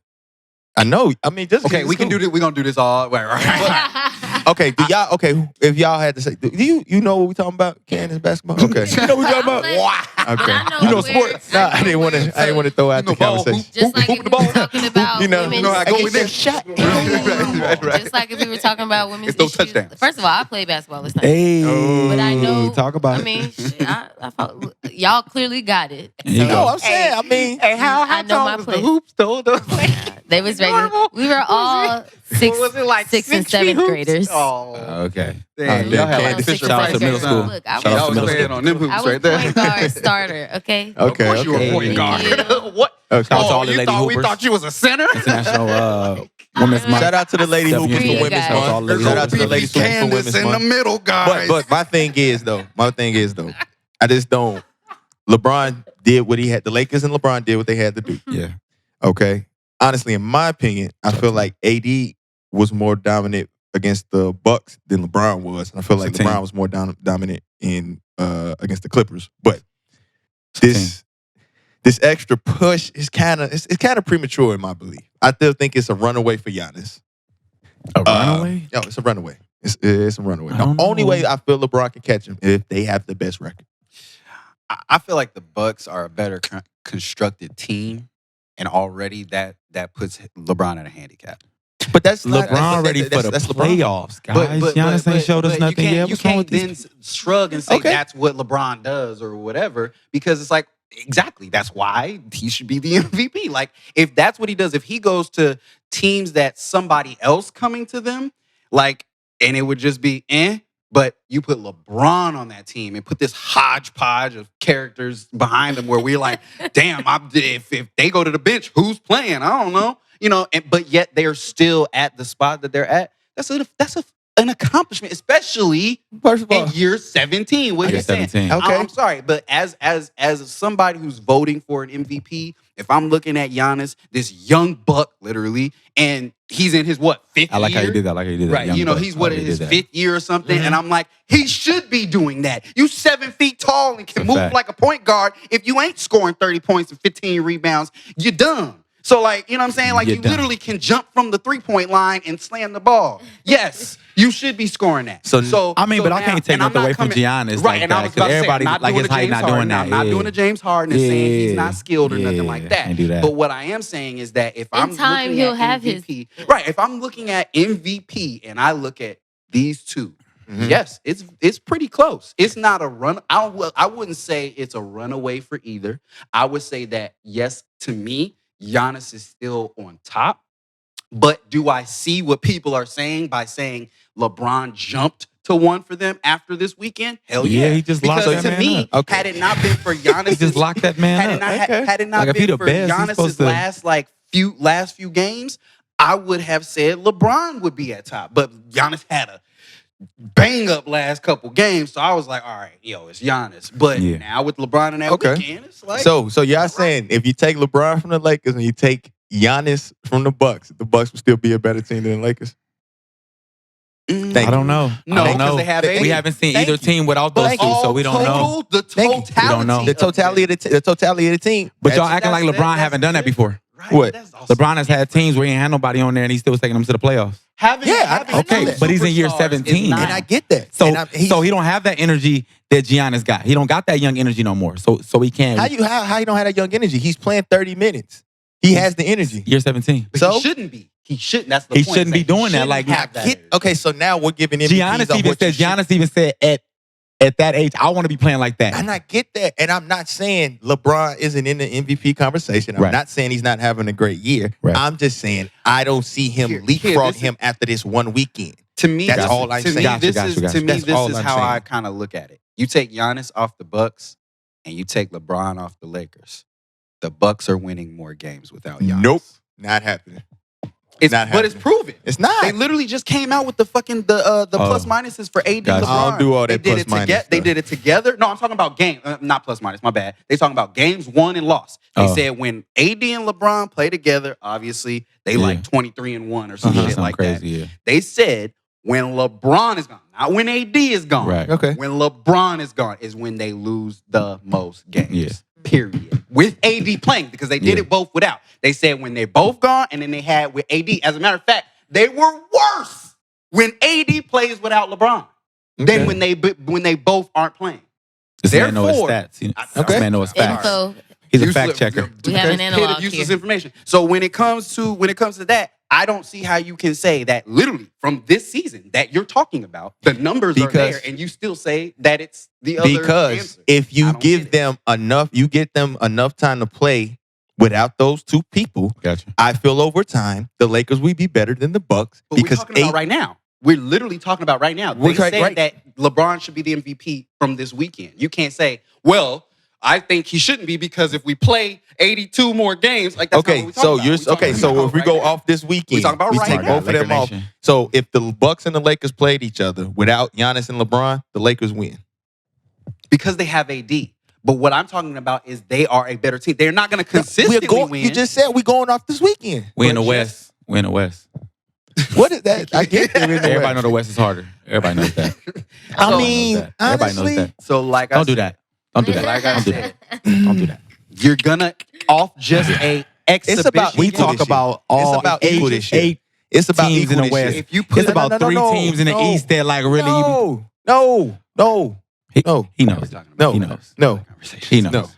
I know. I mean, just Okay, we can do this. We're gonna do this all. Right. Okay, do y'all? Okay, if y'all had to say, do you know what we talking about? Candace basketball. Okay, You know what we talking about? okay. I know You know where sports. Nah, I didn't want to throw out the conversation. Just like if we were talking about You know, women's I go get with that this. shot. Just like if we were talking about women's It's those issues. touchdowns. First of all, I played basketball this night. Hey. But I know. Talk about I mean, shit, I thought, y'all clearly got it. There you No, go. I'm saying. I mean, Hey, how I know tall my was the place. hoops though? They was regular. We were all sixth, Was it like sixth and 6 feet seventh hoops? graders. Oh, Okay. damn, Oh, y'all had damn. like Sixth Fisher and Shout out to seventh middle graders. school. Look, I Shout out was, Y'all to was middle playing school. on them hoops I was right there. point guard starter. Okay. okay, Of course you were okay. a point guard. What? Okay. Shout out to all the you lady thought we hoopers. thought you was a center? International Women's Month. Shout out to the lady Definitely hoopers for agree, Women's guys. Shout out to all Month. the ladies Shout out to the hoopers. ladies hoopers for Women's in the Month. middle, guys. But my thing is though, I just don't. LeBron did what he had. The Lakers and LeBron did what they had to do. Yeah. Okay. Honestly, in my opinion, I feel like AD was more dominant against the Bucks than LeBron was. And I feel like It's a team. LeBron was more dominant in against the Clippers. But this extra push is kind of premature in my belief. I still think it's a runaway for Giannis. A runaway? No, it's a runaway. It's a runaway. I The don't only know. way I feel LeBron can catch him if they have the best record. I feel like the Bucks are a better constructed team, and already that puts LeBron at a handicap. But that's not, LeBron ready for the that's LeBron. playoffs, guys. Giannis ain't showed us nothing you yet. You What's wrong can't with then these? shrug and say Okay. that's what LeBron does or whatever, because it's like, exactly, that's why he should be the MVP. Like, if that's what he does, if he goes to teams that somebody else coming to them, like, and it would just be but you put LeBron on that team and put this hodgepodge of characters behind them where we're like, damn, if they go to the bench, who's playing? I don't know. You know, but yet they're still at the spot that they're at. That's an accomplishment, especially First of all, in year 17. What Year you're saying. 17. Okay. I'm sorry, but as somebody who's voting for an MVP, if I'm looking at Giannis, this young buck, literally, and he's in his fifth I like year? how you did that. I like how you did that. Right, Young you know, buck. he's I like in how you his did that. fifth year or something, and I'm like, he should be doing that. You 7 feet tall and can It's a move fact. like a point guard. If you ain't scoring 30 points and 15 rebounds, you're done. So, like, you know what I'm saying? Like, You're you done. literally can jump from the 3-point line and slam the ball. Yes, you should be scoring that. So, I mean, but I can't take and I'm nothing not away from coming- Giannis Right, like and I that, was 'cause about to say, everybody, I'm not like, doing his a height James not Harden. doing that. I'm not Yeah. doing a James Harden and saying he's not skilled or nothing like that. Can't do that. But what I am saying is that if I'm time, looking he'll at have his- MVP, right, if I'm looking at MVP and I look at these two, Mhm. yes, it's pretty close. It's not a run. I wouldn't say it's a runaway for either. I would say that, yes, to me, Giannis is still on top. But do I see what people are saying by saying LeBron jumped to one for them after this weekend? Hell yeah. Yeah, he just locked because that to man me, up. Okay. had it not been for Giannis, He just locked that man had up. it not, Okay. had it not Like, if he been the for best, he's supposed Giannis's to- last few games, I would have said LeBron would be at top. But Giannis had a bang up last couple games, so I was like, all right, yo, it's Giannis. But Yeah. now with LeBron in that Okay. weekend, it's like So y'all saying if you take LeBron from the Lakers and you take Giannis from the Bucks would still be a better team than the Lakers? mm, Thank I don't know. No, I don't because know. they have Thank AD. We haven't seen Thank either you. team without those Thank two, you. so we don't know. The Thank you. totality. We don't know. The totality of the team. But y'all That's- acting like LeBron haven't done that before. Right, What? that's also LeBron has had teams where he ain't had nobody on there and he still was taking them to the playoffs. having, Yeah, having I Okay, know that. but he's in year superstars is 17. not- and I get that. So, And I'm- he's- so he don't have that energy that Giannis got. He don't got that young energy no more. So he can't. how you don't have that young energy? He's playing 30 minutes. He has the energy. Year 17. But So? he shouldn't be. He shouldn't. That's the He point. shouldn't be He doing that. shouldn't Like, have that. Okay, so now we're giving MVPs Giannis on even what you said. should- Giannis even said at that age, I want to be playing like that. And I get that. And I'm not saying LeBron isn't in the MVP conversation. I'm Right. not saying he's not having a great year. Right. I'm just saying I don't see him Here, leapfrog this is- him after this one weekend. To me, That's this- all I'm to saying. Me, Gotcha, this gotcha, is gotcha. to me. That's This all is I'm how saying. I kind of look at it. You take Giannis off the Bucks, and you take LeBron off the Lakers. The Bucks are winning more games without Giannis. Nope. Not happening. It's, Not but it's happening. proven. It's not. They literally just came out with the fucking the plus minuses for AD Gotcha. LeBron. I don't do all that They did plus it minus together. They stuff. did it together. No, I'm talking about game, not plus minus. My bad. They talking about games won and lost. They Oh. said when AD and LeBron play together, obviously they Yeah. like 23-1 or some shit Something like crazy. that. Yeah. They said when LeBron is gone, not when AD is gone. Right. Okay. When LeBron is gone is when they lose the most games. Yeah. Period. With AD playing, because they did Yeah. it both without. They said when they're both gone, and then they had with AD. As a matter of fact, they were worse when AD plays without LeBron than when they both aren't playing. This man knows his Therefore- stats. This Okay. man knows his facts. Info. He's a Useless- fact checker. We have an Hit analog of useless here. information. So when it comes to that, I don't see how you can say that literally from this season that you're talking about, the numbers are Because- there, and you still say that it's the other Because answer. if I you don't give get it. them enough, you get them enough time to play without those two people. Gotcha. I feel over time the Lakers will be better than the Bucks But we're because talking about right now. We're literally talking about right now. They Right, said right. that LeBron should be the MVP from this weekend. You can't say, well, I think he shouldn't be because if we play 82 more games, like that's not okay, what we're so talking you're about. We're okay. talking So about if we right go now. off this weekend, talking about we right take now. both of them Laker off. Nation. So if the Bucks and the Lakers played each other without Giannis and LeBron, the Lakers win. Because they have AD. But what I'm talking about is they are a better team. They're not going to consistently win. You just said we going off this weekend. We in the But West. We in the West. What is that? I get that. Everybody know the West is harder. Everybody knows that. I So- mean, Everybody knows honestly, that. So like Don't do that. Don't do that. Like I Don't do said, that. Don't do that. you're gonna off just a exhibition. about We equal talk this year. about all It's about equal this year. eight it's about teams in equal the this West. year. If you put It's about three teams in the no. East that like really. No, He, no. he knows. No. He knows. no, He knows. no.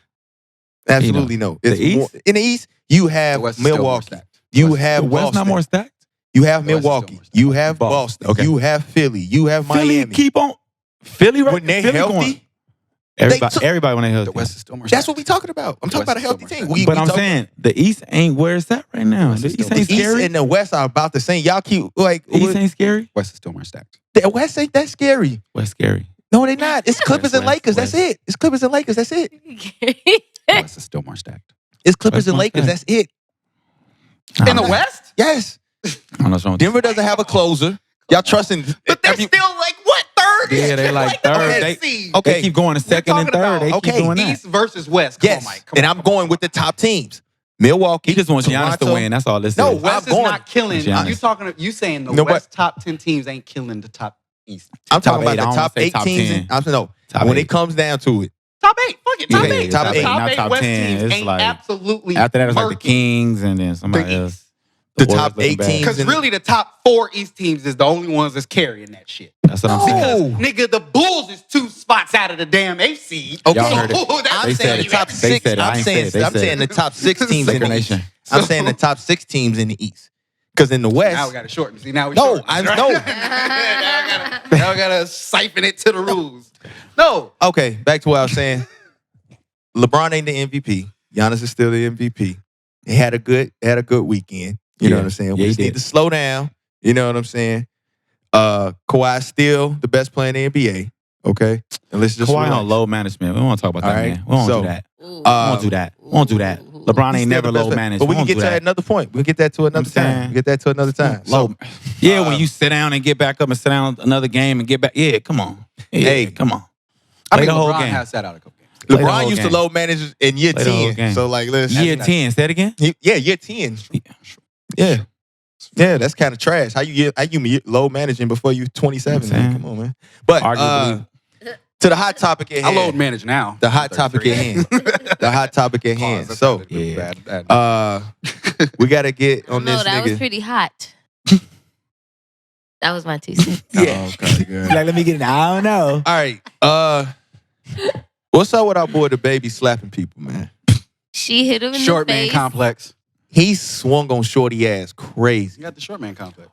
Absolutely no. It's The East? more, in the East, you The have West is still more Milwaukee. stacked. You have The West Boston. not more stacked. You have The West is still Milwaukee. more stacked. You have Boston. Boston. Okay. You have Philly. You have Philly Miami. keep on. Philly right. When they're Philly healthy, going. Everybody, took- everybody when they healthy. The West is still more that's stacked. what we talking about. I'm talking West about a is healthy still team. more We But I'm talk- saying the East ain't where it's at right now. West The is East still ain't the East scary. and the West are about the same. Y'all keep like The East ain't scary. West is still more stacked. the West ain't that scary. West scary. No, they're not. It's Clippers and West, Lakers. That's West. it. It's Clippers and Lakers. That's it. The West is still more stacked. It's Clippers West and more Lakers. stacked. That's it. I In the don't know. West? Yes. I don't know what's wrong with Denver doesn't have a closer. Y'all trusting? But they're every- still like what third? Yeah, they like the third. West They- seed. okay. They keep going to second and talking about- third. They okay, keep doing that. East versus West. Come Yes, on, Mike. Come and on. I'm going with the top teams. Milwaukee. He just wants Giannis to Toronto. win. That's all this No, is. West I'm is going- not killing. Giannis. You saying the No, but- West top 10 teams ain't killing the top East. I'm talking Top eight. about I the don't top say 8 top teams. 10. I'm no. Top When eight. it comes down to it, Top 8. Fuck it. Top Yeah, 8. top The eight. Top Not 8 top West 10. teams It's ain't like- absolutely After that, it was like the murking. Kings and then somebody The else. The Warriors top looking 8 bad. teams. Because really, the top 4 East teams is the only ones that's carrying that shit. That's what I'm saying. Because, Oh. nigga, the Bulls is 2 spots out of the damn 8th seed. Okay. Y'all heard it. That's I'm They saying said the it. top They 6. said it. I I'm ain't saying said it. They I'm said saying it. the top 6 teams in Laker the East. Nation. I'm saying the top 6 teams in the East. Because in the West, Now we got to shorten. See, now we No, shorten. I Right? know. now I gotta siphon it to the rules. No. okay, back to what I was saying. LeBron ain't the MVP. Giannis is still the MVP. They had a good weekend. You know Yeah. what I'm saying? Yeah, We he just need did. to slow down. You know what I'm saying? Kawhi's still the best player in the NBA. Okay? And let's just Kawhi relax. on load management. We don't want to talk about All that, right. man. We won't So, do that. Ooh. We won't do that. We won't do that. LeBron He's ain't still never the best low player. managed. But we can won't get do to that. another point. We can get that to another I'm time. saying. We get that to another time. Low. So, Yeah, when you sit down and get back up and sit down another game and get back. Yeah, come on. Yeah, Hey. come on. I Play mean, the whole LeBron game. has sat out a couple games. Play the LeBron whole used to game. load manage in year Play the whole 10. game. So, like, let's. Year 10. Say it again. Year 10. Yeah. Yeah, that's kind of trash. How you load managing before you 27? I'm Man? saying. Come on, man. But Arguably. to the hot topic at I hand. load manage now. The hot topic at hand. The hot topic at hand. So, Yeah. we got to get on No, this that was nigga. pretty hot. That was my 2 cents. Yeah. Okay, good. Like, let me get it. I don't know. All right. What's up with our boy DaBaby slapping people, man? She hit him in Short the man face. complex. He swung on shorty ass crazy. You got the short man complex.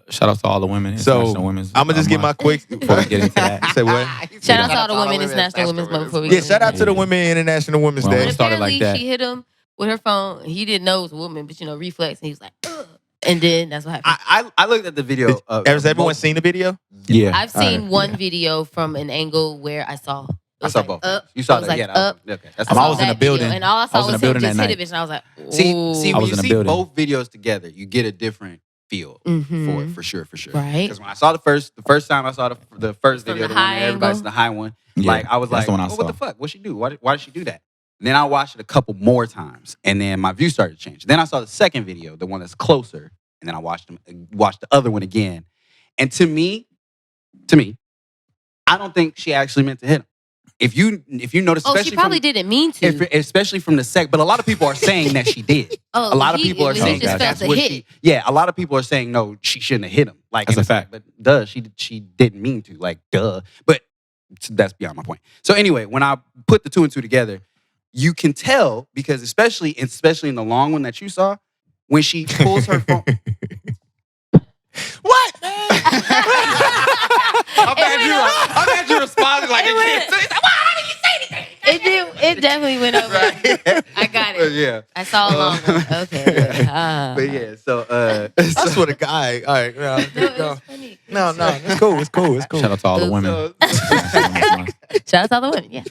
Shout out to all the women. So International Women's I'm gonna just get my Month. quick Before we get into that. Say what? Shout out to all the women. It's National Women's Month before we Yeah, get shout out into to the Yeah. Women International Women's Well, Day. it started like Apparently, that. she hit him with her phone. He didn't know it was a woman, but reflex, and he was like, ugh. And then that's what happened. I looked at the video. Has everyone seen the video? Yeah. I've seen right, one video from an angle where I saw. I saw both. You saw that? Yeah. Up. Okay. That's I saw was in that the building. video, and all I I saw was in was the him building just that hit a night. bitch, and I was like, See, ooh. I when was you in the see building. both videos together, you get a different feel Mhm. for sure. Right. Because when I saw the first time I saw the first From video, the the one high that everybody's angle? the high one, Yeah, like I was that's like, the one I oh, what saw. the fuck? What'd she do? Why did she do that? And then I watched it a couple more times, and then my view started to change. Then I saw the second video, the one that's closer, and then I watched the other one again. And to me, I don't think she actually meant to hit him. If you notice, Oh, especially she probably from, didn't mean to. especially from the sec, but a lot of people are saying that she did. Oh, A lot of he- people are he saying just that felt that's the what hit. she. Yeah, a lot of people are saying no, she shouldn't have hit him. Like That's and a it's like, fact. but duh, she didn't mean to. Like duh. But that's beyond my point. So anyway, when I put the 2 and 2 together, you can tell because especially in the long one that you saw, when she pulls her phone. What? I'm glad you responded like a kid. So he's like, why didn't you say anything? It definitely went over. I got it. Yeah. I saw a long one. Okay. But yeah, so I swear to God. All right. No, it was funny. No. It's cool. It's cool. It's cool. Shout out to all the women. Shout out to all the women. Yeah.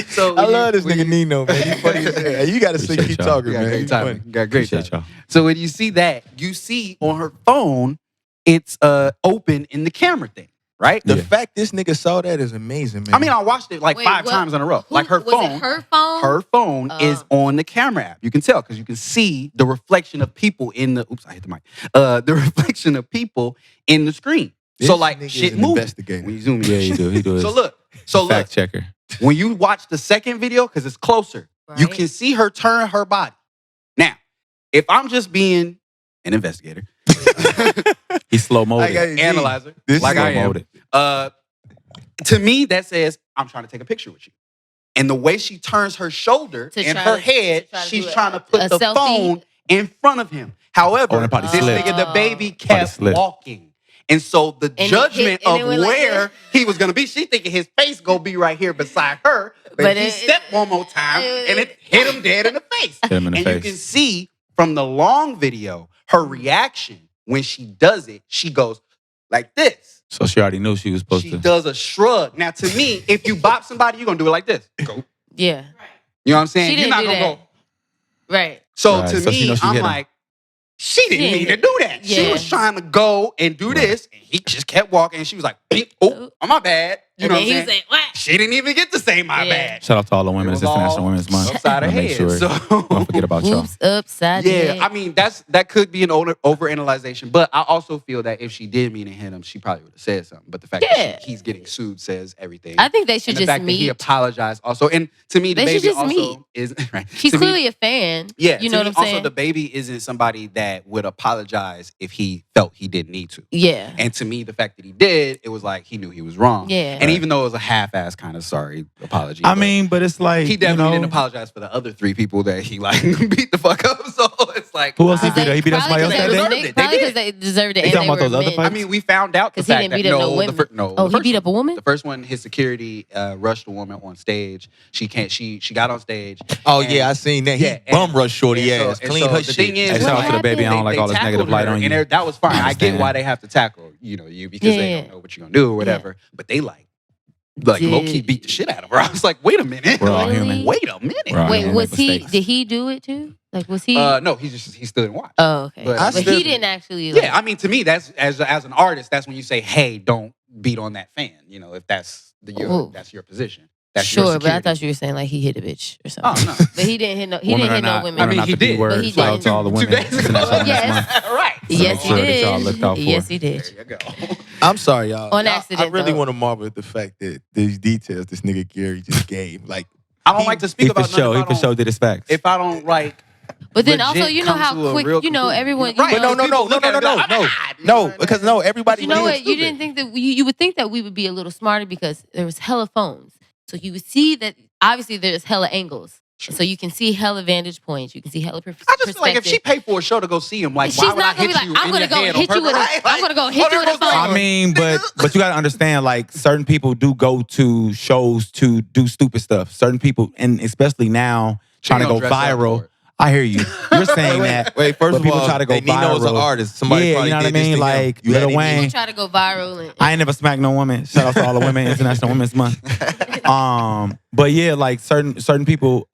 So I love this nigga Nino, man. You funny as hell. Hey, you got to Appreciate keep y'all. talking, You got man. great You timing. funny. You got great Appreciate timing. y'all. So when you see that, you see on her phone, it's open in the camera thing, right? The Yeah. fact this nigga saw that is amazing, man. I mean, I watched it like Wait, 5 what? times in a row. Who- Like her was phone. it her phone? Her phone Oh. is on the camera app. You can tell because you can see the reflection of people in the. Oops, I hit the mic. The reflection of people in the screen. This So like nigga is shit an moving investigator. when you zoom in. Yeah, you do. He do. So look. Fact checker. When you watch the second video, because it's closer, you Right. can see her turn her body. Now, if I'm just being an investigator, He's slow Like, moted. analyzer, This like is I am, Slow-moted. to me that says I'm trying to take a picture with you. And the way she turns her shoulder To in try her to- head, to try to she's do trying to a put the selfie. phone in front of him. However, Oh, and it probably this slipped. nigga, the baby, Probably kept slipped. walking. And so the it judgment hit- and it of went like where he was gonna be, she thinking his face gonna be right here beside her. But But he it- stepped one more time and it hit him dead in the face. Hit him in the And you face. can see from the long video, her reaction when she does it, she goes like this. So she already knew she was supposed She to. does a shrug. Now, to me, if you bop somebody, you're gonna do it like this. Go. Yeah. You know what I'm saying? She You're didn't not do gonna that. go. Right. So Right, to so she me, knows she I'm hit him. like, she didn't She need to didn't- do that. She yeah. was trying to go and do Right. this, and he just kept walking. And she was like, "Bing, oh, my bad." You know what I'm he saying? was saying, what? She didn't even get to say my Yeah. bad. Shout out to all the women. It It's was International all Women's Month. upside her Wanna make head. sure So don't forget about y'all. Whoops upside yeah, head. I mean that could be an overanalyzation, but I also feel that if she did mean to hit him, she probably would have said something. But the fact Yeah. that he's getting sued says everything. I think they should and the just fact that he meet. apologized also, and to me, They should DaBaby just also meet. is right. She's to me, clearly a fan. yeah. You to know me, what I'm saying? also, DaBaby isn't somebody that would apologize if he felt he didn't need to. Yeah. And to me, the fact that he did, it was like he knew he was wrong. Yeah. And even though it was a half-ass kind of sorry apology, I but mean, but it's like, he definitely you know, didn't apologize for the other 3 people that he like beat the fuck up. So it's like, Who else he nah. beat up? He beat up somebody else that day? deserved it. They Probably did. because they deserved it. You And talking they about those were other men. fights? I mean, we found out the 'Cause he fact didn't that beat up no women. the He first beat up a woman? The first one, his security rushed a woman on stage. She got on stage. Oh and- yeah, I seen that. He Yeah, bum and- rushed shorty and so- ass, and clean so her the shit. thing is, Hey, shout out to What DaBaby. I don't like all this tackled negative light her, on you. and that was fine. I I get understand. why they have to tackle you because they Yeah. don't know what you're gonna do or whatever. But they like low key beat the shit out of her. I was like, wait a minute. We're all Really? human. Wait a minute. We're all Wait, human. was Make he? mistakes. Did he do it too? Like, was he? No, he stood and watched. Oh, okay. But- But, I he stood- didn't actually. Like, Yeah, I mean, to me, that's as an artist, that's when you say, "Hey, don't beat on that fan." You know, if that's Ooh. that's your position. That's your sure, but I security. thought you were saying like he hit a bitch or something. Oh no. But he didn't hit no. He Women didn't are hit not- no women. women are I mean, not he the B did, word. but he Shout out did. to all the Two women. days ago. International Women's Yes. Month. right. So Yes, make he sure that did. y'all looked out for. Yes, he did. There you go. I'm sorry, y'all. On I accident, really though. want to marvel at the fact that these details this nigga Gary just gave. Like, I don't like to speak He for about sure. nothing He for sure did his facts. if I don't like. But then legit also, you know come how to a quick, real you know, conclusion. everyone. Right. You but know, no, people look at it and be like, no, because no, everybody. You know was what? You stupid. didn't think that you would think that we would be a little smarter because there was hella phones, so you would see that obviously there's hella angles, so you can see hella vantage points. You can see hella perspective. I just feel like if she paid for a show to go see him, like, She's why would I not gonna hit be like, you I'm in gonna your go head hit on you with a- purpose? I'm gonna go hit you with a Whatever goes phone. on. I mean, but you gotta understand, like certain people do go to shows to do stupid stuff. Certain people, and especially now, trying to don't go dress up viral. for it. I hear you. You're saying that. Wait, first but of people all, try to go hey, Nino's an viral. artist. Somebody Yeah, probably you know what I did this mean? to him. Like, You had Lil him- Wayne. People try to go viral. And, I ain't never smacked no woman. Shout out to all the women, International Women's Month. But yeah, like certain people,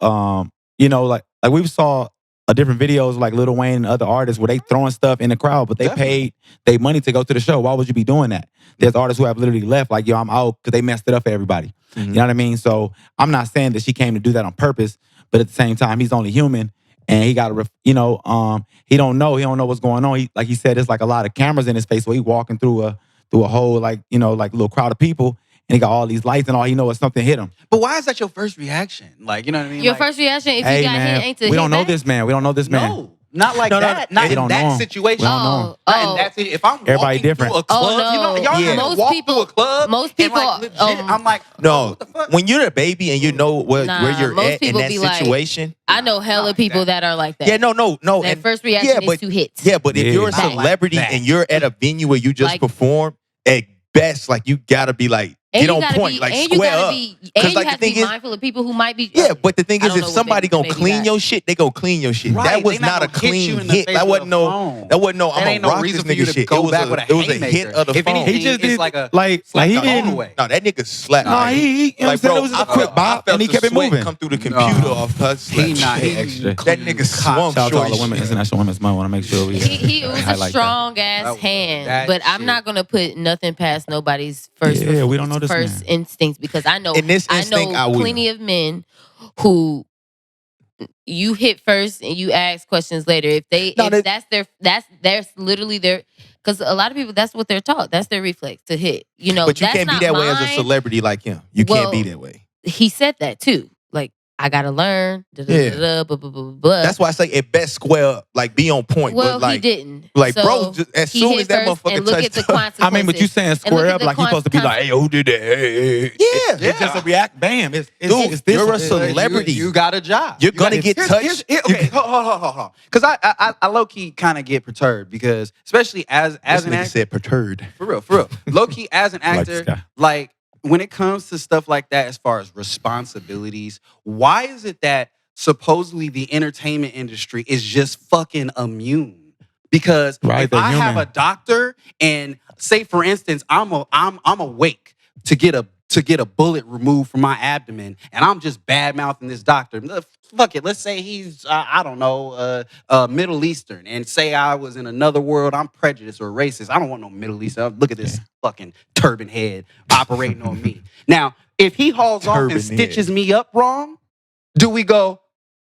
you know, like we saw a different videos like Lil Wayne and other artists where they throwing stuff in the crowd, but they paid they money to go to the show. Why would you be doing that? There's artists who have literally left, like, yo, I'm out because they messed it up for everybody. You know what I mean? So I'm not saying that she came to do that on purpose, but at the same time, he's only human. And he got to, he don't know what's going on. Like he said, there's like a lot of cameras in his face. So he walking through a whole like little crowd of people, and he got all these lights, and all he know is something hit him. But why is that your first reaction? Like, you know what I mean? your Like, first reaction if Hey you got man, hit ain't to we hit don't know back? this man. We don't know this man. no, not like No, no, that. Not we in don't that know him. situation. We don't know him. Not Oh. in that situation. If I'm Everybody walking different. through a club, Oh, no. you know, y'all Yeah. ever Most walk people- through a club, most and, people, like, legit, I'm like, No, what the fuck? when you're a baby and you know where you're most at in people that be like- situation. I know hella like people that. that are like that. Yeah, no. Their And first reaction yeah, is but- to hit. yeah, but if Yeah. you're a Back. celebrity Like that. and you're at a venue where you just Like- perform, at best, like you gotta be like And get you on gotta point, be, like and you square gotta up. be, 'Cause, and you like, the have to be thing is- mindful of people who might be. Yeah, but the thing I is, don't if know what somebody they gonna maybe clean got. your shit, they gonna clean your shit. Right, That was they not not a gonna hit you clean in the hit. face That with wasn't a no. phone. That wasn't no. That I'm ain't gonna no rock reason this for you nigga to shit. go It was back a with a it was a haymaker. hit of the If phone. anything, He just it's did like a like slap he the didn't. phone away. No, that nigga slapped. No, me. he you know what I'm Like, saying? bro, It was just a I quick felt- bop, I felt and he the kept it sweat moving. come through the computer off her slap. He not. shit. He Extra. That nigga swung Shout out to all the shorty women, shit. International Women's Month. I want to make sure we He was a highlight strong That ass was- hand, that but I'm shit. not gonna put nothing past nobody's first. Yeah, we don't know this first man. instincts because I know In this I instinct, I know will. plenty of men who you hit first and you ask questions later. If they No, if that's literally their because a lot of people that's what they're taught. That's their reflex to hit. You know, But you that's can't be not that way as a mine. celebrity like him. You can't be Well, that way. He said that too. Like I gotta learn. Yeah. Blah, blah, blah, blah. That's why I say at best square up, like be on point. Well, but like, he didn't. like So bro, just, as he soon hit as that first motherfucker and look at the touched, consequences. I mean, but you saying And look square at up the like you supposed to be like, hey, yo, who did that? Hey, Yeah. It's just a react. Bam. It's Dude, it's this. you're a It's- celebrity. You got a job. You're You got- gonna get here's- touched. Okay, hold on. Because I low key kind of get perturbed because especially as This an nigga actor, said perturbed. for real, low key as an I like this actor, guy. like when it comes to stuff like that, as far as responsibilities, why is it that supposedly the entertainment industry is just fucking immune? Because Right, if they're I have human. a doctor and say for instance I'm awake to get a to get a bullet removed from my abdomen, and I'm just bad mouthing this doctor. Fuck it. Let's say he's I don't know, Middle Eastern, and say I was in another world. I'm prejudiced or racist. I don't want no Middle Eastern. Look at this fucking turban head operating on me. Now, if he hauls off and stitches me up wrong, do we go,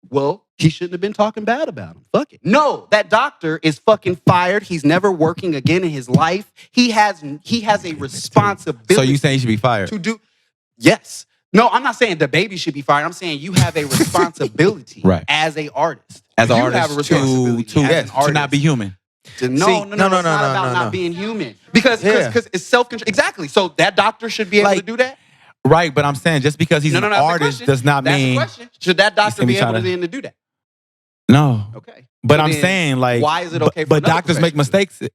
well, he shouldn't have been talking bad about him? Fuck it. No, that doctor is fucking fired. He's never working again in his life. He has a responsibility. So you saying he should be fired? To do, yes. No, I'm not saying DaBaby should be fired. I'm saying you have a responsibility as an artist. As an You artist have a responsibility as an to not artist. be human. No, it's not about not being human. Because it's self-control. Exactly. So that doctor should be able to do that? Right, but I'm saying just because he's an artist does not mean... That's the question. Should that doctor be able to do that? No. Okay. But I'm saying, like... Why is it okay for But doctors make mistakes as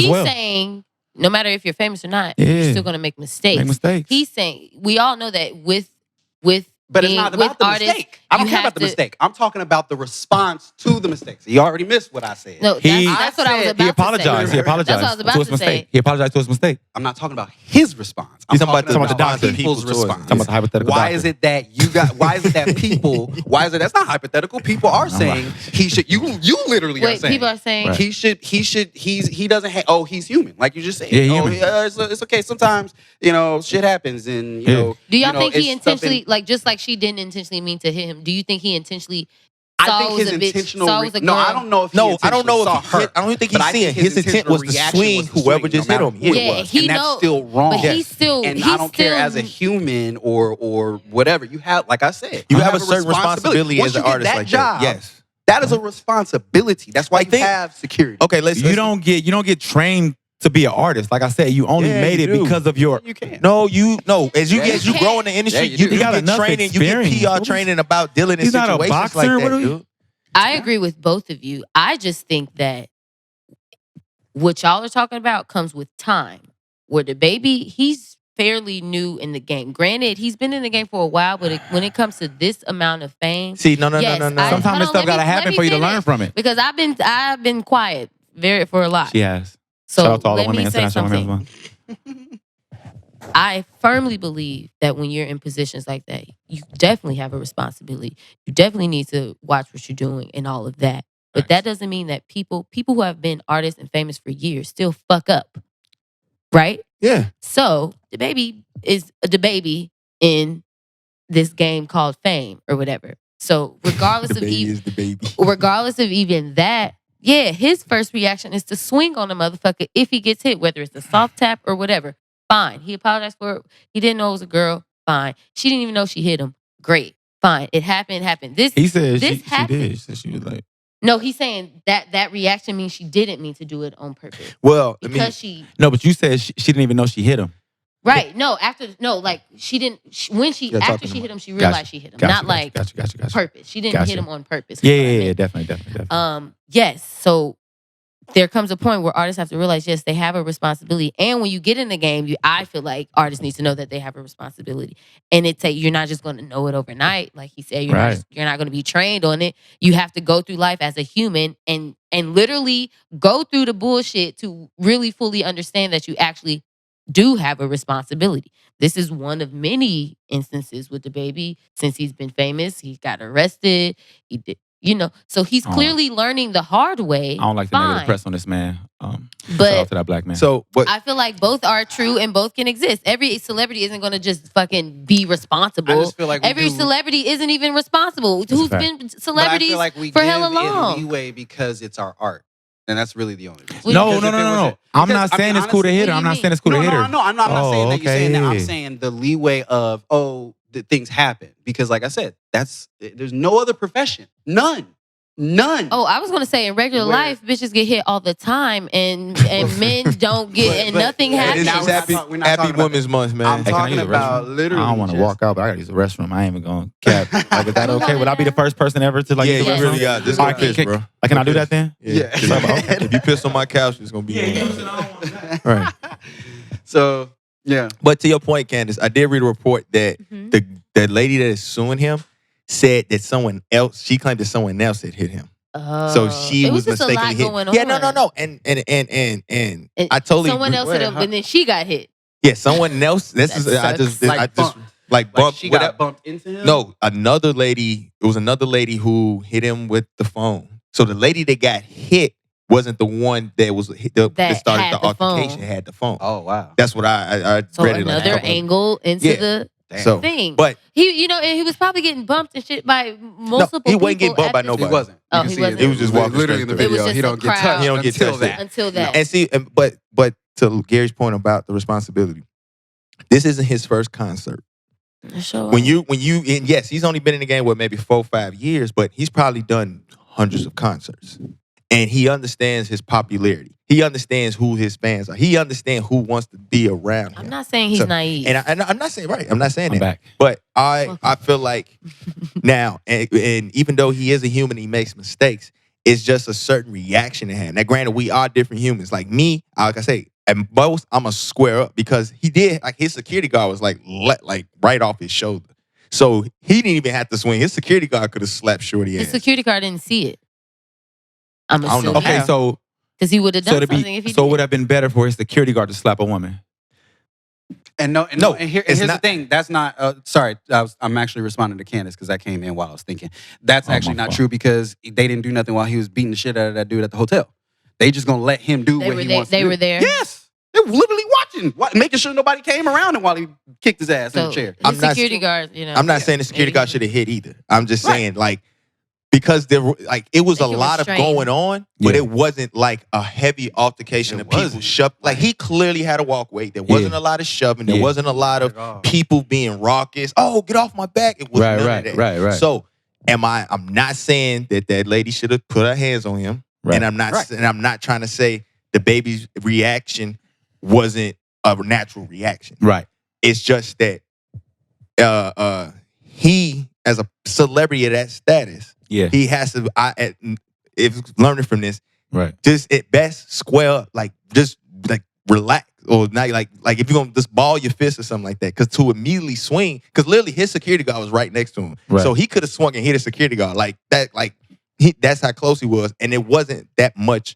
He's well. saying, no matter if you're famous or not, you're still going to make mistakes. Make mistakes. He's saying, we all know that with But it's not about the mistake. I don't care about the mistake. I'm talking about the response to the mistakes. You already missed what I said. No, that's what I was about He apologized. to say. He apologized That's what I was about to his to mistake. say. He apologized to his mistake. I'm not talking about his response. I'm talking about the doctor. people's response. Talking about the hypothetical Why doctor. is it that you got? Why is it that people? Why is it that's not hypothetical? People are saying he should. You literally are saying. People are saying he should. He doesn't. He's human. Like you just said. Yeah, human. It's okay. Sometimes shit happens, and you know. Do y'all think he it's stuff intentionally, like just like she didn't intentionally mean to hit him? Do you think he intentionally? I think his intentional. No, I don't know if he I don't know saw if her. I don't think But he's I seeing think his intent was to reaction swing was to whoever swing, just no hit him. matter who it Yeah, was. he and that's know- still wrong. but he's still- And he's I don't care still- as a human or whatever. You have, like I said, You have a certain responsibility Once as an you get artist that like job, that. Yes. that is a responsibility. That's why you have security. Okay, let's. You don't get trained to be an artist. Like I said, you only Yeah, made you it do. because of your... You can. No, as you Yeah, you grow in the industry, Yeah, you do. you got get enough training, you get experience. PR training about dealing in He's not a situations boxer, like what that, are we- dude. I agree with both of you. I just think that what y'all are talking about comes with time. Where DaBaby, he's fairly new in the game. Granted, he's been in the game for a while, but when it comes to this amount of fame, See, no. Yes, Sometimes hold this on, stuff let got to me happen for you to finish. learn from it. because I've been quiet for a lot. She has. So Shout out to all the let women, me say International something. Women's Month. I firmly believe that when you're in positions like that, you definitely have a responsibility. You definitely need to watch what you're doing and all of that. But that doesn't mean that people who have been artists and famous for years still fuck up. Right? Yeah. So DaBaby is a DaBaby in this game called fame or whatever. So regardless The of baby is the baby. regardless of even that, yeah, his first reaction is to swing on the motherfucker if he gets hit, whether it's a soft tap or whatever. Fine. He apologized for it. He didn't know it was a girl. Fine. She didn't even know she hit him. Great. Fine. It happened. He said this she happened. did. She said she was like... No, he's saying that reaction means she didn't mean to do it on purpose. Well, I mean, Because she No, but you said she didn't even know she hit him. right. No, like she didn't when she Yeah, after talking she about- hit him, she realized she hit him. Not like Gotcha. purpose. She didn't Gotcha. hit him on purpose. Yeah, definitely. Yes. So there comes a point where artists have to realize, yes, they have a responsibility. And when you get in the game, I feel like artists need to know that they have a responsibility. And you're not just going to know it overnight. Like he said, you're not going to be trained on it. You have to go through life as a human and literally go through the bullshit to really fully understand that you actually do have a responsibility. This is one of many instances with DaBaby. Since he's been famous, he got arrested. He did. So he's clearly learning the hard way. I don't like the negative press on this man. Shout out to that black man. So, but I feel like both are true and both can exist. Every celebrity isn't going to just fucking be responsible. I just feel like every celebrity isn't even responsible. Who's been celebrities but I feel like we for give hella it long? leeway because it's our art. And that's really the only reason. No. Because if it was a- I'm because, not saying it's cool to hit her. I'm not saying it's cool to hit her. No, I'm not saying that you're saying that. I'm okay. saying the leeway of, things happen. Because like I said, there's no other profession. None. Oh, I was gonna say in regular life, bitches get hit all the time, and men don't get, and nothing this happens. is happy we're not Happy talking about Women's Month, man. I'm Hey, can I talking use the about restroom? literally. I don't want to just- walk out, but I gotta use the restroom. I ain't even going to cap. Like, is that okay? Would I be the first person ever to like? Yeah, use the you restroom? really got this. All Gonna right, piss, bro. Like, can I do that then? Yeah. If you piss on my couch, it's gonna be right. So yeah. But to your point, Candace, I did read a report that the lady that is suing him said that she claimed that someone else had hit him. So she it was just a lot mistakenly hit. going Yeah, on. no. And I totally someone agree. else hit him, and then she got hit. Yeah, someone else. This That is I sucks. just Like I just bumped. like Like bumped. she got whatever. bumped into him. No, another lady. It was another lady who hit him with the phone. So the lady that got hit wasn't the one that was that started had the the altercation. phone. Had the phone. Oh wow. That's what I So read it like a another couple of- angle into Yeah. the Damn. So, thing. but he, and he was probably getting bumped and shit by multiple he people. wasn't getting bumped by at this- nobody. He wasn't. Oh, You can he see wasn't. It. He was just walking literally in the straight through. It was video. just He a don't get crowd. touched. He don't get until touched. that. Until that. and see, but to Gary's point about the responsibility, this isn't his first concert. Sure. When you and yes, he's only been in the game maybe 4 or 5 years, but he's probably done hundreds of concerts, and he understands his popularity. He understands who his fans are. He understands who wants to be around him. I'm not saying he's So- naive. And I'm not saying right. I'm not saying I'm that. back. But I feel like now, and even though he is a human, he makes mistakes. It's just a certain reaction to him. Now, granted, we are different humans. Like me, like I say, at most, I'm a square up because he did like his security guard was like right off his shoulder, so he didn't even have to swing. His security guard could have slapped Shorty the ass. security guard didn't see it. I'm I don't know. assuming. Okay, so Because he would have done so to something if be he so it did. would have been better for his security guard to slap a woman. And no, No, and here's it's the not- thing. That's not. Sorry, I'm actually responding to Candace because that came in while I was thinking. That's Oh, actually my not fault. true because they didn't do nothing while he was beating the shit out of that dude at the hotel. They just gonna let him do They what were he there- wants. they to do. were there? Yes, they were literally watching, making sure nobody came around him while he kicked his ass in So the chair. his I'm not- security guard, I'm not saying the security maybe guard he- should have hit either. I'm just Right. saying like because there it was They a can lot of restrain. going on, but Yeah. it wasn't like a heavy altercation It of people wasn't. shoved. Like he clearly had a walkway. There wasn't a lot of shoving. There Yeah. wasn't a lot of Not at all. people being raucous. Oh, get off my back! It was Right, none right, of that. right. So I'm not saying that lady should have put her hands on him, Right. and I'm not trying to say the baby's reaction wasn't a natural reaction. Right. It's just that he, as a celebrity of that status, Yeah. he has to. If learning from this, Right. just at best square up, like just like relax, or not like if you're gonna just ball your fist or something like that, because to immediately swing, because literally his security guard was right next to him, Right. so he could have swung and hit a security guard like that. Like that's how close he was, and it wasn't that much.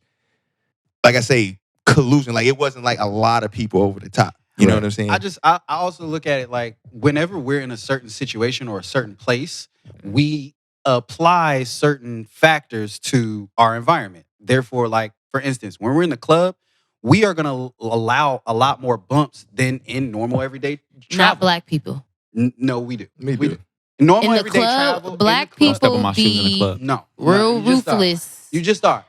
Like I say, collusion. Like it wasn't like a lot of people over the top. You know Right. what I'm saying? I also look at it like whenever we're in a certain situation or a certain place, we apply certain factors to our environment. Therefore, like for instance, when we're in the club, we are gonna allow a lot more bumps than in normal everyday travel. Not black people. No, we do. Me We too. do. Normal In the everyday travel. club, in black the club- Step on people my shoes in the be club. No, real you just are. ruthless. You just are.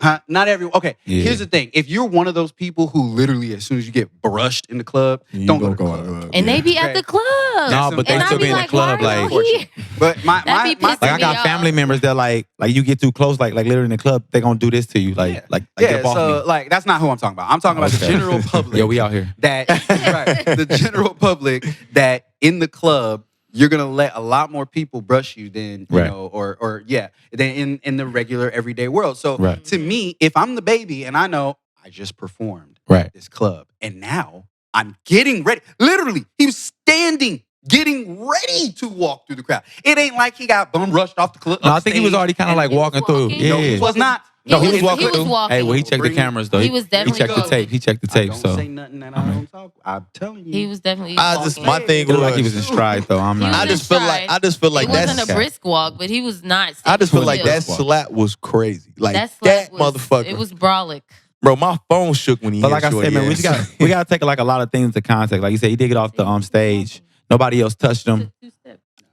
Huh? Not everyone. Okay, Yeah. here's the thing. If you're one of those people who literally, as soon as you get brushed in the club, don't go to the club. And they be at Okay. the club. No, but they and I still be be in the like, club, why are like- you here? But my That be my pissing Like I me got off. family members that like you get too close, like literally in the club, they gonna do this to you, like Yeah. like yeah, get up off so me. like that's not who I'm talking about. I'm talking about the Okay. general public. Yo, we out here. That right, the general public that in the club you're gonna let a lot more people brush you than you Right. know, or yeah, than in the regular everyday world. So Right. to me, if I'm the baby and I know I just performed Right. at this club and now I'm getting ready. Literally, he was standing, getting ready to walk through the crowd. It ain't like he got bum rushed off the club. No, I think he was already kind of like he was walking through. walking. Yeah. No, he was not. No, he He was was- walking he was through. walking. Hey, well, he checked the Bring- cameras though. He was definitely checked the walking. tape. He checked the tape. I don't So say nothing that I I mean- don't talk. I'm telling you. He was definitely. My thing it looked like he was was in stride though. I'm He was not. I in just feel like stride. It that's wasn't a brisk walk, but he was not. I just feel like still. that slap was crazy. Like That that, slap was, motherfucker. It was brolic. Bro, my phone shook when he But hit like I Shorty said, man, ass. we gotta take like a lot of things into context. Like you said, he did get off the stage. Nobody else touched him.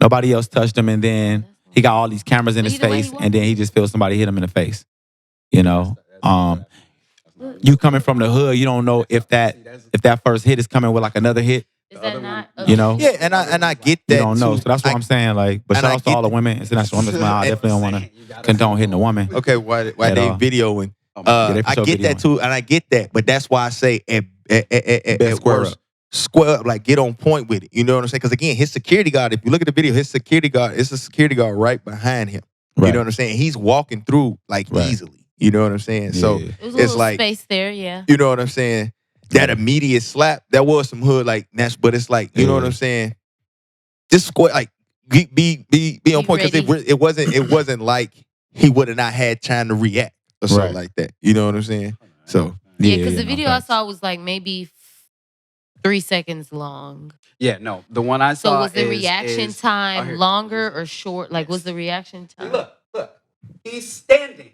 Nobody else touched him, and then he got all these cameras in But his either way he face, walked. and then he just feels somebody hit him in the face. You know, you coming from the hood, you don't know if that first hit is coming with like another hit. Is that not? You know? Yeah, and I get that. You don't know, too. so that's what I- I'm saying. Like, but and shout I out to all get the women, international women's month. I definitely don't want to condone hitting a woman. Okay, why At they all. videoing? Yeah, they for I sure get that videoing. too, and I get that, but that's why I say at square worst, up. square up, like get on point with it. You know what I'm saying? Because again, his security guard. If you look at the video, his security guard, it's a security guard right behind him. You Right. know what I'm saying? He's walking through like Right. easily. You know what I'm saying? So Yeah. It was a it's little like space there, yeah. you know what I'm saying. That immediate slap, that was some hood like that's, but it's like you know what Yeah. I'm saying. Just square like be on point because ready. it wasn't like he would have not had time to react or something Right. like that. You know what I'm saying? So Yeah, because the no video I facts. saw was like maybe 3 seconds long. Yeah, no. The one I So saw was the is- reaction is- time here. longer or short? Like, was the reaction time? Look. He's standing.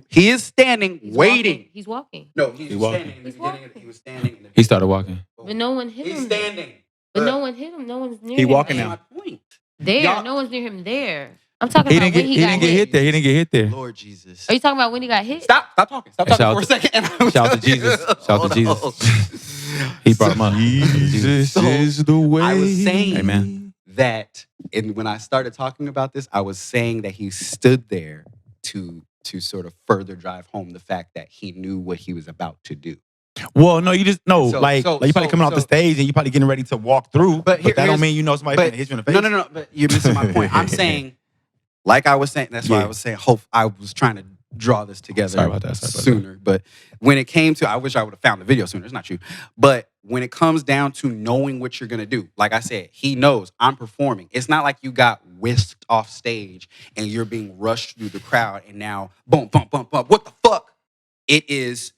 He is standing, He's waiting. walking. He's walking. No, he's walking. standing in the He's beginning. walking. He was standing. In the He started walking. But no one hit He's him. standing. But Look. no one hit him. No one's near He him. walking That's now. my point. There. Y'all- No one's near him there. I'm talking He about didn't when get. he He got didn't get hit there. He didn't get hit there. Lord Jesus. Are you talking about when he got hit? Stop talking. Stop Hey, talking shout for a out second. And I'm shout out to telling you. Jesus. Shout out to Hold on. Jesus. He brought him up. Jesus So, is the way. I was saying Amen. that, and when I started talking about this, I was saying that he stood there to sort of further drive home the fact that he knew what he was about to do. Well, no, you just know, So- like you probably coming off the stage and you probably getting ready to walk through, but that don't mean you know somebody finna hit you in the face. No. But you're missing my point. I'm saying, like I was saying, that's why I was saying, I was trying to draw this together Sorry about that. sooner. But when it came to, I wish I would have found the video sooner. It's not you. But when it comes down to knowing what you're going to do, like I said, he knows I'm performing. It's not like you got whisked off stage and you're being rushed through the crowd and now, boom, bump, bump, bump. What the fuck? It is,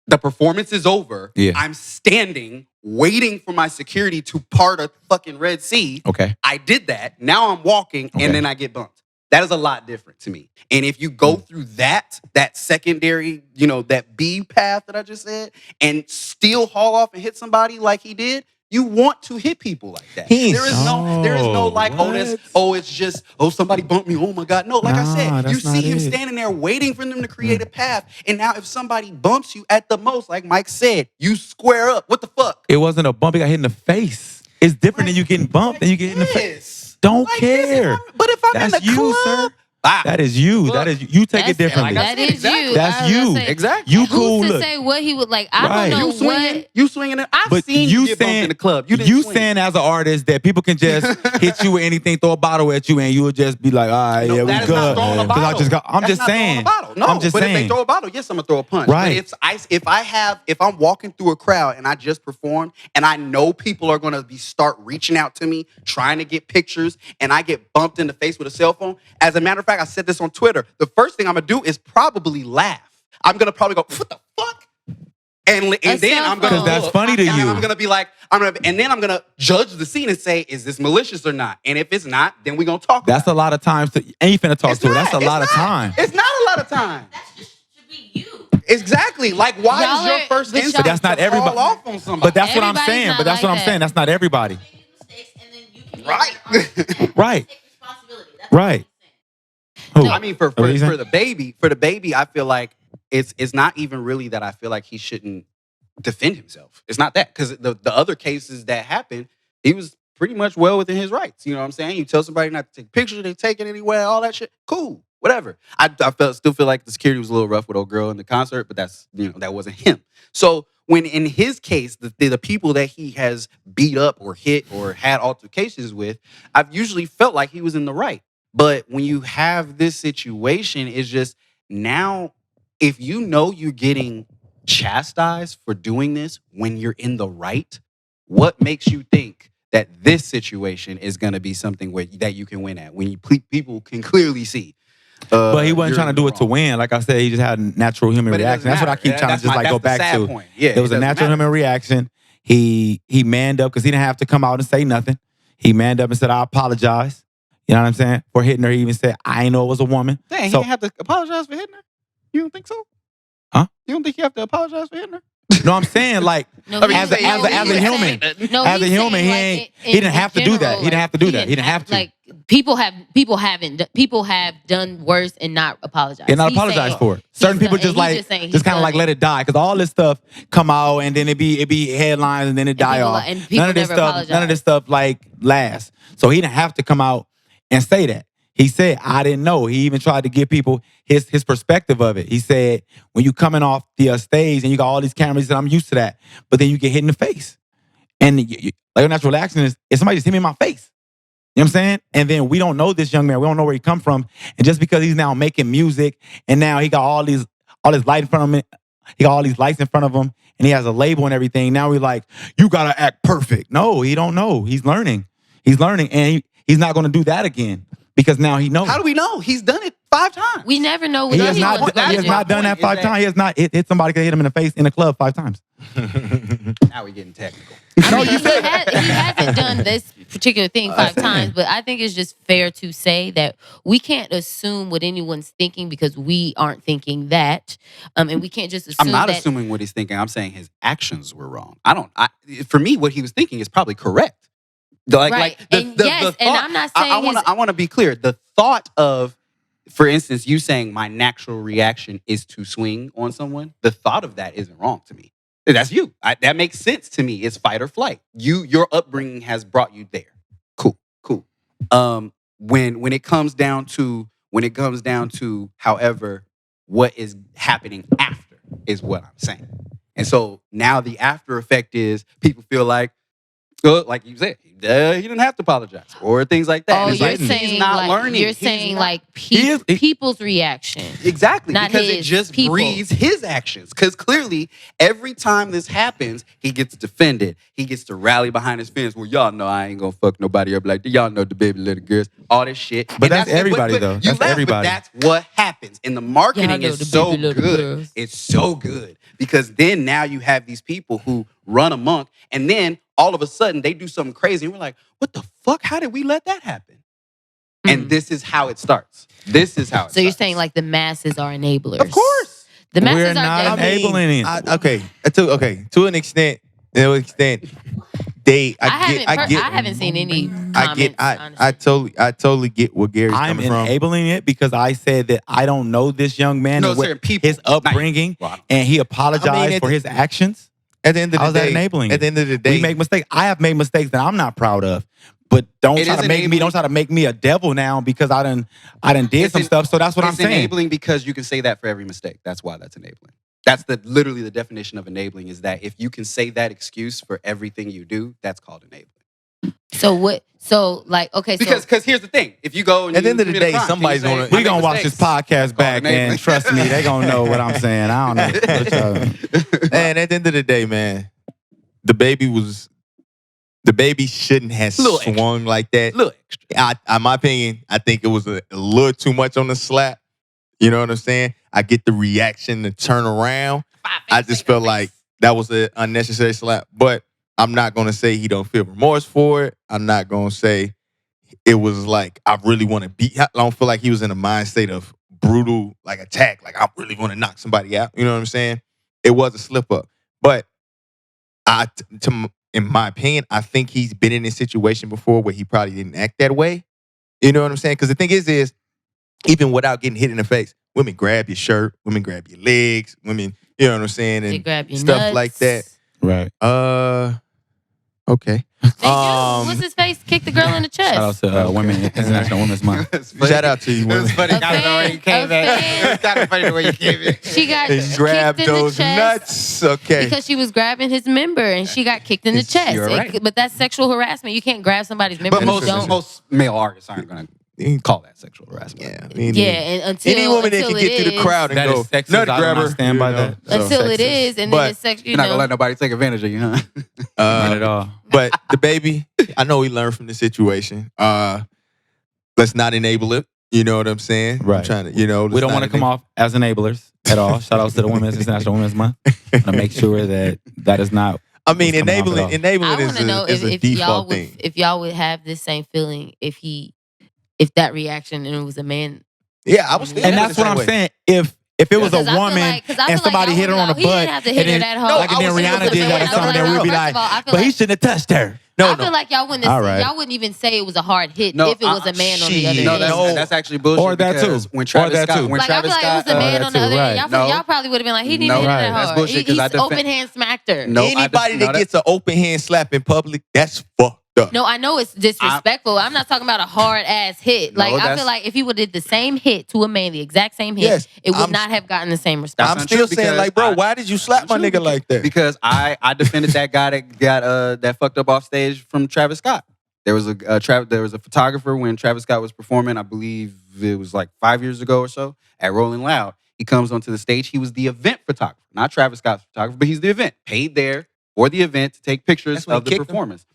the performance is over. Yeah. I'm standing, waiting for my security to part a fucking Red Sea. Okay. I did that. Now I'm walking, Okay. and then I get bumped. That is a lot different to me. And if you go through that secondary, that B path that I just said, and still haul off and hit somebody like he did, you want to hit people like that. He ain't- There is no like, it's just, somebody bumped me. Oh my God. No, like I Nah, said, you that's not see him it. standing there waiting for them to create a path. And now if somebody bumps you at the most, like Mike said, you square up. What the fuck? It wasn't a bump. He got hit in the face. It's different than you getting bumped and you get hit in the face. Yes. Don't Like this, care. but if I'm That's in the you, club, sir. That is you. Look, that is you. Take it That's- differently. like I That said, is exactly. you. That's I was gonna you. say, Exactly. You Who's cool. to Look. say what he would like? I Right. don't know You swinging, what. you swinging it. I've But seen you you get bumped saying in the club. You didn't you swing. saying as an artist that people can just hit you with anything, throw a bottle at you, and you will just be like, all right, No, yeah, we that is good. not throwing a I bottle. just got. I'm That's just not throwing saying. a bottle. No, I'm just but if saying. they throw a bottle, yes, I'm gonna throw a punch. Right. But if I'm walking through a crowd and I just performed and I know people are gonna start reaching out to me, trying to get pictures, and I get bumped in the face with a cell phone. As a matter of fact, I said this on Twitter. The first thing I'm gonna do is probably laugh. I'm gonna probably go, what the fuck? And then cell I'm gonna phone. 'Cause that's look, funny to and you. I'm gonna be like, and then I'm gonna judge the scene and say, is this malicious or not? And if it's not, then we're gonna talk. That's about a lot of times. Ain't you finna talk It's to her. not. That's a It's lot of not. time. It's not a lot of time. That should be you. Exactly. Like, why Y'all is your are- first but instinct But that's not to fall everybody. off on somebody? But that's what I'm Everybody's saying. not But that's like what I'm that. saying. That's not everybody. Right. Right. Right. Who? I mean, for What are you saying? the baby, I feel like it's not even really that I feel like he shouldn't defend himself. It's not that, because the other cases that happened, he was pretty much well within his rights. You know what I'm saying? You tell somebody not to take pictures, they take it anywhere, all that shit. Cool, whatever. I still feel like the security was a little rough with old girl in the concert, but that's, that wasn't him. So when in his case, the people that he has beat up or hit or had altercations with, I've usually felt like he was in the right. But when you have this situation, it's just now, if you know you're getting chastised for doing this when you're in the right, what makes you think that this situation is going to be something that you can win at when people can clearly see? But he wasn't you're trying to in do the it to wrong. win. Like I said, he just had a natural human But it reaction. doesn't That's what I matter. keep trying That's to just my- like go that's the back sad to. point. Yeah, It was a doesn't natural matter. human reaction. He manned up because he didn't have to come out and say nothing. He manned up and said, I apologize. You know what I'm saying? For hitting her. He even said, I ain't know it was a woman. Dang, he So- didn't have to apologize for hitting her? You don't think so? Huh? You don't think you have to apologize for hitting her? No, I'm saying like No, I mean, as a human, as a human, he didn't have to do that. He didn't have to do that. He didn't have to. Like people have done worse and not apologized. And not He's apologize saying- for it. Certain he's people done- just and he's like just saying he's just kind of done like it. let it die because all this stuff come out and then it be headlines and then it die people- off. and people None of this never stuff. None of this apologize. stuff like lasts. So he didn't have to come out and say that. He said, I didn't know. He even tried to give people his perspective of it. He said, when you coming off the stage and you got all these cameras, he said, I'm used to that. But then you get hit in the face. And like a natural reaction is, if somebody just hit me in my face. You know what I'm saying? And then we don't know this young man. We don't know where he come from. And just because he's now making music and now he got all his light in front of him, he got all these lights in front of him and he has a label and everything. Now we're like, you got to act perfect. No, he don't know. He's learning. He's learning and he's not going to do that again. because now he knows. How do we know? He's done it 5 times. We never know what He has anyone's not. gonna He has do. not done that Is 5 that- times. He has not hit somebody could hit him in the face in a club 5 times. Now we're getting technical. I mean, he hasn't done this particular thing 5 times, but I think it's just fair to say that we can't assume what anyone's thinking because we aren't thinking that, and we can't just assume. I'm not that, assuming what he's thinking. I'm saying his actions were wrong. For me, what he was thinking is probably correct. Right. And yes, and I'm not saying I want to be clear. The thought of, for instance, you saying my natural reaction is to swing on someone. The thought of that isn't wrong to me. That's you. That makes sense to me. It's fight or flight. Your upbringing has brought you there. Cool. When it comes down to, however, what is happening after is what I'm saying. And so now the after effect is people feel like you said, he didn't have to apologize or things like that. Oh, And you're it's saying he's not learning. You're He's saying not- like people's reaction. Exactly, Not because it his, just people. breeds his actions. Because clearly, every time this happens, he gets defended. He gets to rally behind his fans. Well, y'all know I ain't gonna fuck nobody up like that. Y'all know DaBaby little girls, all this shit. But And that's everybody, though. You That's laugh, everybody. But that's what happens. And the marketing Y'all know is DaBaby so little good. girls. It's so good because then now you have these people who run amok, and then all of a sudden they do something crazy, and we're like, "What the fuck? How did we let that happen?" And this is how it starts. So you're saying like the masses are enablers? Of course. The masses We're are not definitely- enabling it. To an extent, I haven't seen any comments. I totally get what Gary's I'm coming from. enabling it because I said that I don't know this young man No, and what certain people. his upbringing, Not you. and he apologized I mean, for his actions. At the end of How's the that day, enabling? At the end of the We day, make mistakes. I have made mistakes that I'm not proud of. But don't It try is to make me. enabling. Don't try to make me a devil now because I done did some stuff. So that's what I'm It's saying. enabling because you can say that for every mistake. That's why that's enabling. That's literally the definition of enabling is that if you can say that excuse for everything you do, that's called enabling. So what? So like okay. Because here's the thing: if you go and At the you end of the commit a day, crime, somebody's can you say, gonna- "I We made gonna watch this mistakes"? podcast back, enabling. and trust me, they gonna know what I'm saying. I don't know. What y'all- and at the end of the day, man, the baby shouldn't have Little extra. swung like that. Little extra. In my opinion, I think it was a little too much on the slap. You know what I'm saying? I get the reaction to turn around. I just felt like that was an unnecessary slap. But I'm not gonna say he don't feel remorse for it. I'm not gonna say it was like I really want to beat. I don't feel like he was in a mind state of brutal like attack. Like I really want to knock somebody out. You know what I'm saying? It was a slip up. But in my opinion, I think he's been in this situation before where he probably didn't act that way. You know what I'm saying? Because the thing is even without getting hit in the face, women grab your shirt, women grab your legs, women, you know what I'm saying, they and grab your stuff nuts. like that. Right. Okay. They do. What's his face? Kick the girl in the chest. Shout out to Women International Women's Month. Shout out to you, It was women. funny. A Kind of the way you came fan- back. a fan. It was kind of funny the way you came in. She got And grab kicked in those the chest nuts. Okay. because she was grabbing his member and she got kicked in the chest. You're right. But that's sexual harassment. You can't grab somebody's member. But and you don't. most male artists aren't going to call that sexual harassment. Yeah. I mean, Yeah, and until any woman that until can it get through the is- crowd and That go, is sexist. nut I do not grabber. stand by you know, that. until so it is, and But then it's sexual. You're not going to let nobody take advantage of you, huh? Not at all. But the baby, I know he learned from the situation. Let's not enable it. You know what I'm saying? I'm Right. trying to, you know, We don't want to come off as enablers at all. Shout out to the Women's International Women's Month. To make sure that is not. I mean, what's coming off at all. enabling I want is to know a if y'all default would thing. if y'all would have this same feeling if that reaction and it was a man. Yeah, I was thinking And the that's what same I'm way. saying. If it was a Because I feel woman like- 'cause I feel and somebody like hit her y'all on the would know, he butt, didn't have to hit and her then, that hard. like, and I then was Rihanna thinking did the that or same something, way. then we'd be First like, of all, I feel but he like- shouldn't have touched her. No, I feel like y'all wouldn't. All right. Y'all wouldn't even say it was a hard hit No, if it was a man on the other shit. end. No, that's actually bullshit. Or that because too. When Or Travis that Scott, too. when Like I feel Travis like it was Scott, the man that on the too, other right. end. Y'all, No. y'all probably would have been like, he didn't No, hit her right. that That's hard. bullshit, 'cause He's I defend- open hand smacked her. No, Anybody no, that gets an open hand slap in public, that's fucked up. No, I know it's disrespectful. I'm not talking about a hard ass hit. No, Like I that's- feel like if he would have did the same hit to a man, the exact same hit, Yes, it would I'm- not have gotten the same response. I'm not still true saying, because like, bro, I- why did you slap my nigga like that? because I defended that guy that got that fucked up off stage from Travis Scott. There was a photographer when Travis Scott was performing. I believe it was like 5 years ago or so at Rolling Loud. He comes onto the stage. He was the event photographer, not Travis Scott's photographer, but he's the event, paid there for the event to take pictures That's when of he the kicked him? performance.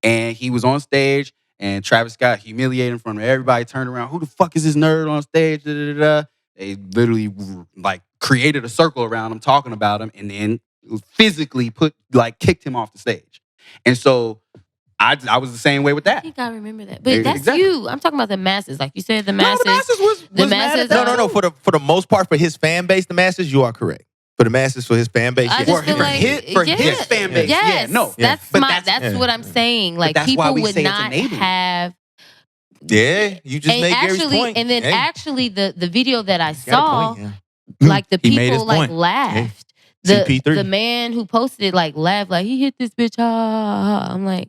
And he was on stage, and Travis Scott humiliated in front of everybody, turned around, who the fuck is this nerd on stage? Da, da, da, da. They literally like created a circle around him talking about him and then physically kicked him off the stage. And so I was the same way with I that. think I remember that. But that's Exactly. you. I'm talking about the masses. Like you said, the masses. No, the masses was the mad masses at that. No. For the most part, for his fan base, the masses, you are correct. For the masses, for his fan base, I yeah. just feel for like his fan base, Yes, yeah, no. that's But that's that's- what I'm saying. Like that's why people we would say it's not enabling. have. Yeah, you just And made Gary's actually, point. and then Hey, actually, the video that I got a saw, point, yeah. like the He made his people like point. laughed. Hey, The CP3. the man who posted it like laughed, like he hit this bitch. Ha, ha, ha. I'm like,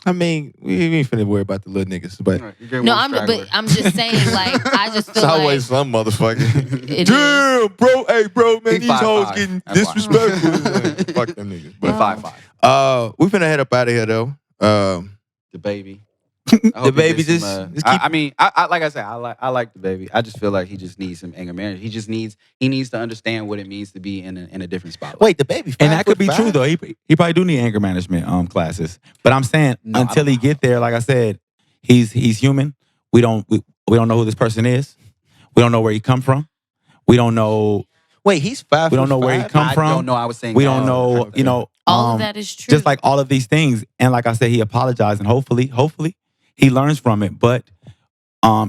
I mean, we ain't finna worry about the little niggas, but Right, you get no, one straggler. but I'm just saying, like I just feel it's always like some motherfucker. It Damn, bro. Hey, bro, man, He these hoes 5'5". getting That's why. disrespectful. Fuck them niggas. But But 5'5". we finna head up out of here though. DaBaby. The baby just keep. I mean, I like I said, I like DaBaby. I just feel like he just needs some anger management. He needs to understand what it means to be in a different spotlight. Wait, the baby. And that could be 5'5"? true though. He probably do need anger management classes. But I'm saying No, I until don't he get there, like I said, he's human. We don't know who this person is. We don't know where he come from. We don't know. Wait, he's 5'5". We don't know where he come I from. don't know. I was saying We that. don't know. okay. You know, all of that is true. just like all of these things. And like I said, he apologized, and hopefully he learns from it. But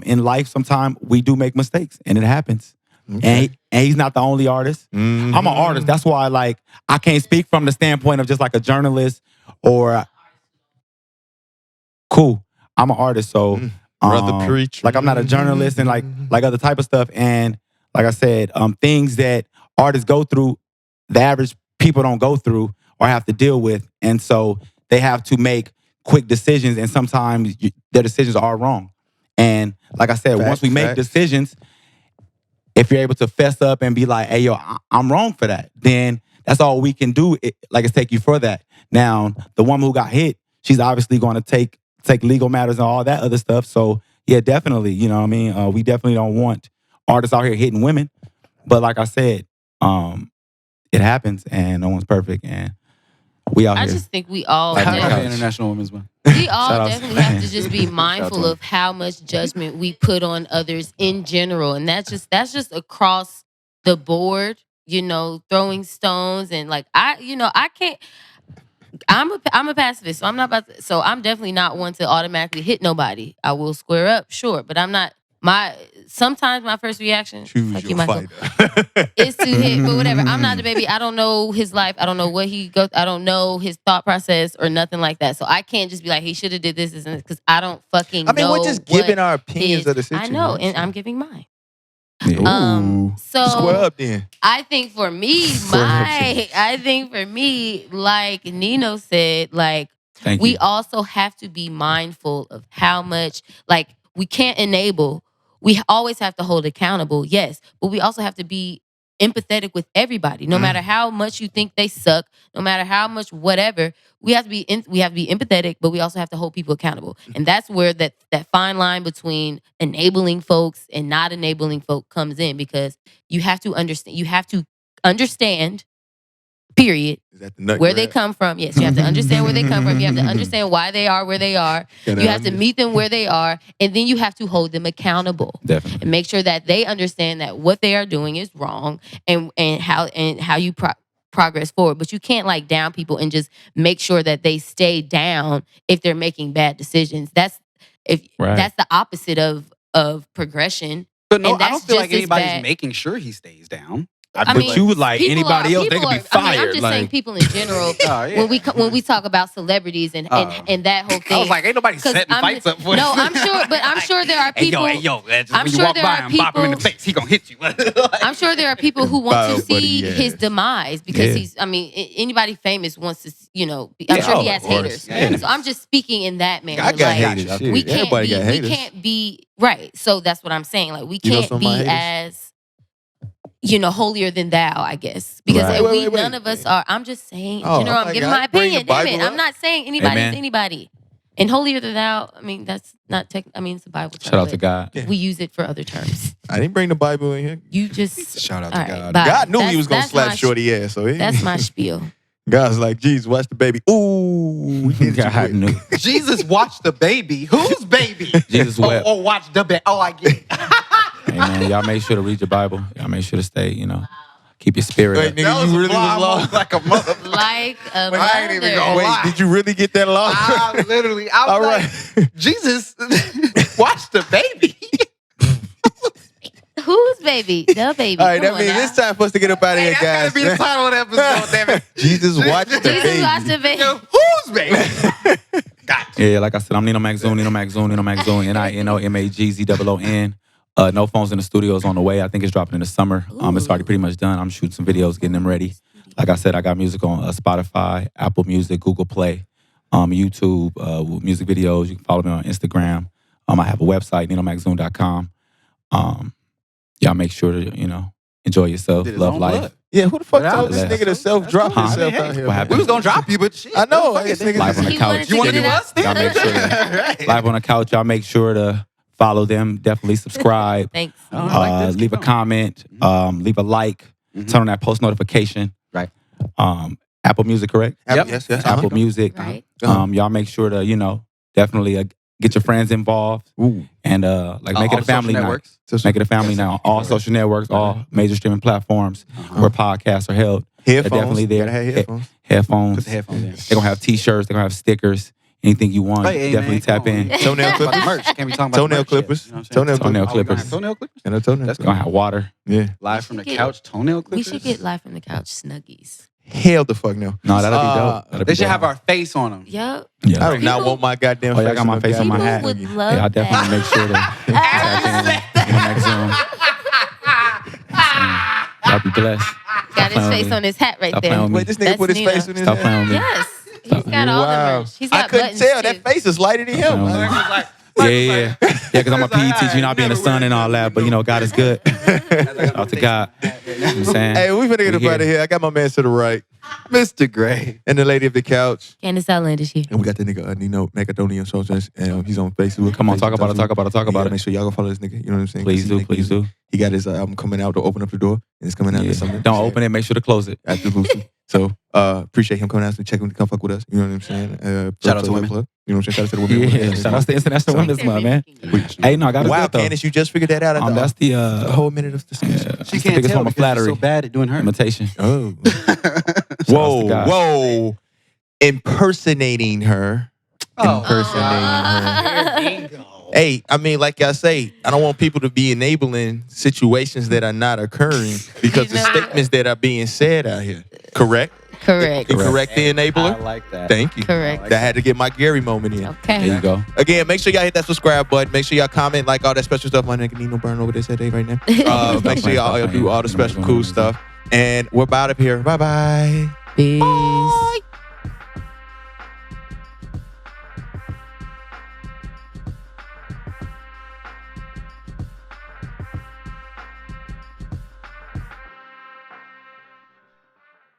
in life, sometimes we do make mistakes, and it happens. Okay. And he's not the only artist. Mhm. I'm an artist. That's why I can't speak from the standpoint of just like a journalist or cool. I'm an artist, so Brother preach. like I'm not a journalist and like other type of stuff. And like I said, things that artists go through, the average people don't go through or have to deal with, and so they have to make quick decisions, and sometimes their decisions are wrong. And like I said, once we make Facts. decisions, if you're able to fess up and be like, "Hey, yo, I'm wrong for that," then that's all we can do. Is take you for that. Now, the woman who got hit, she's obviously going to take legal matters and all that other stuff. So yeah, definitely, you know what I mean? We definitely don't want artists out here hitting women. But like I said, it happens, and no one's perfect, and we out I here. just think we all Like, Happy definitely, International Women's Month. we all Shout out. definitely have to just be Shout mindful out. of how much judgment we put on others in general, and that's just across the board. You know, throwing stones and like I can't. I'm a pacifist, so I'm not about to, so I'm definitely not one to automatically hit nobody. I will square up, sure, but I'm not. Sometimes my first reaction, Choose fuck your you, Michael, fighter. is to hit, but whatever. I'm not DaBaby. I don't know his life. I don't know what he goes. I don't know his thought process or nothing like that. So I can't just be like he should have did this because I don't fucking. I mean, know we're just what giving our opinions his- of the I situation. know, and I'm giving mine. Yeah. So Square up then. I think for me, like Nino said, like Thank we you. also have to be mindful of how much, like we can't enable. We always have to hold accountable, yes, but we also have to be empathetic with everybody, no matter how much you think they suck, no matter how much whatever. We have to be empathetic, but we also have to hold people accountable, and that's where that fine line between enabling folks and not enabling folk comes in, because you have to understand. You have to understand. Period. Is that the nut Where they grab? come from. Yes, you have to understand where they come from. You have to understand why they are where they are. You have to meet them where they are, and then you have to hold them accountable Definitely. and make sure that they understand that what they are doing is wrong, and how you progress forward. But you can't like down people and just make sure that they stay down if they're making bad decisions. That's the opposite of progression. But no, And I don't that's feel just like as anybody's bad. making sure he stays down. I But mean, you would like people anybody else, they people could be are- I mean, I'm fired. just Like, saying people in general. Oh, yeah. When we talk about celebrities and that whole thing. I was like, ain't nobody 'Cause setting I'm fights just- up for no, this. I'm sure, but I'm sure there are people. Hey, yo, that's I'm when sure you walk there by are him, bop him in the people- face, he gonna hit you. I'm sure there are people who want to Bow, buddy, see yes. his demise because Yeah. he's. I mean, anybody famous wants to. I'm Yeah, sure he of has course. haters. Yeah. So I'm just speaking in that manner. I got like, haters. Shit. we can't Everybody be. got haters. We can't be right. So that's what I'm saying. Like we You know can't some of be my haters? as. Holier than thou, I guess, because Right. Wait, none of us are. I'm just saying. Oh, I'm my giving God. my Bring the opinion. Damn it, Bible I'm up. not saying anybody's Amen. anybody. And holier than thou. I mean, that's not tech. I mean, it's a Bible term. shout out to but God. Yeah. We use it for other terms. I didn't bring the Bible in here. You just Shout out all to right, God. bye. God knew he That's- was gonna that's slap my Shorty ass. So That's my spiel. God's like, Jesus, watch the baby. Ooh, we did God it. knew. Jesus watched the baby. Whose baby? Jesus wept. Oh, watch the baby. Oh, I get it. Hey, man, y'all make sure to read your Bible. Y'all make sure to stay, keep your spirit Wait, up. nigga, That was you a really was blind lost. move like a mother. Like a mother. I ain't even gonna Wait, lie. did you really get that lost? I was All like, right. Jesus watched the baby. Whose baby? The baby. All right, Come that on means now. it's time for us to get up out of here, That's guys. gotta be the title of the episode, damn it. Jesus watched the Jesus baby. watched the baby. Whose baby? Yeah, like I said, I'm Nino Magzoon, NinoMagZoon. No Phones in the Studio is on the way. I think it's dropping in the summer. It's already pretty much done. I'm shooting some videos, getting them ready. Like I said, I got music on Spotify, Apple Music, Google Play, YouTube, music videos. You can follow me on Instagram. I have a website, NinoMagZoon.com. Y'all make sure to, enjoy yourself, Did his love own life. blood. Yeah, who the fuck Without told this less. nigga to self-drop That's cool. himself I mean, out hey, here? what man? happened? We was gonna drop you, but shit. I know. Fuck it, This nigga Live on the He couch. wanted to You want get to do it us? up. Y'all make sure to live on the couch. Y'all make sure to follow them. Definitely subscribe. Thanks. Oh, I like this. Leave a Keep comment. Leave a like. Turn on that post notification. Right. Apple Music, correct? Yep. Yes, yes. Apple Music. Right. Y'all make sure to definitely get your friends involved Ooh. and make All it a the social family night. networks. Make it a family night on all social networks, all major streaming platforms where podcasts are held. Headphones. They're definitely there. Gotta have headphones. Headphones. Put the headphones in. They're gonna have T-shirts. They're gonna have stickers. Anything you want, Hey, definitely man, tap come on, in. man. Toenail Talk about the clippers. merch. Can't be talking about Toenail the merch clippers. yet. You know what I'm saying? Toenail Toenail Oh, we gonna have clippers. Toenail clippers. And a toenail. That's They're gonna have water. Yeah. Live from the get- couch. Toenail We clippers. should get live from the couch snuggies. Hell the fuck no. No, that'll be dope. That'll They be should dope. have our face on them. Yup. Yeah. I do not People- want my goddamn Oh, y'all face got my on face on my People hat. would love Yeah, I that. definitely make sure to tap in. Next Zoom. Y'all be blessed. Got his face on his hat right Stop there. playing with me. Wait, this nigga That's put his Nina. face on his Stop head? playing with me. Yes. He's got all the merch. He's got I couldn't buttons tell. too. That face is lighter than him. Yeah, man. yeah. Because I'm a PE teacher, you know, I be in the sun and all that, but God is good. Shout out to God. You know what I'm saying? Hey, we finna get up We out of here. I got my man to the right Mr. Gray. and the lady of the couch. Candace Outlandish here. And we got the nigga Nino Macadonian Socials, and he's on Facebook. Come on, talk about it, talk about it, talk about Make it. sure y'all go follow this nigga. You know what I'm saying? Please do, please do. He got his album coming out to open up the door, and it's coming out this summer. Don't open it, make sure to close it. At the Boosie. So appreciate him coming out and checking to come fuck with us. You know what I'm saying? Shout out to women. Plug. You know what I'm saying? Shout out to the women. Yeah, shout out to International Women's Month, man. Hey, no, I got it Wow, good, though. Candace, you just figured that out. At That's the the whole minute of discussion. that's She the can't biggest tell form of because she's flattery. so bad at doing her. Imitation. Oh. to Whoa, God. whoa. Impersonating her. Impersonating her. Hey, I mean, like I say, I don't want people to be enabling situations that are not occurring because the statements that are being said out here. Correct? Correct. Correct the enabler? I like that. Thank you. Correct. That had to get my Gary moment in. Okay. There you go. Again, make sure y'all hit that subscribe button. Make sure y'all comment, like all that special stuff. My nigga Nino Burn over there said right now. Make sure y'all do all the special cool stuff. And we're about up here. Bye-bye. Peace.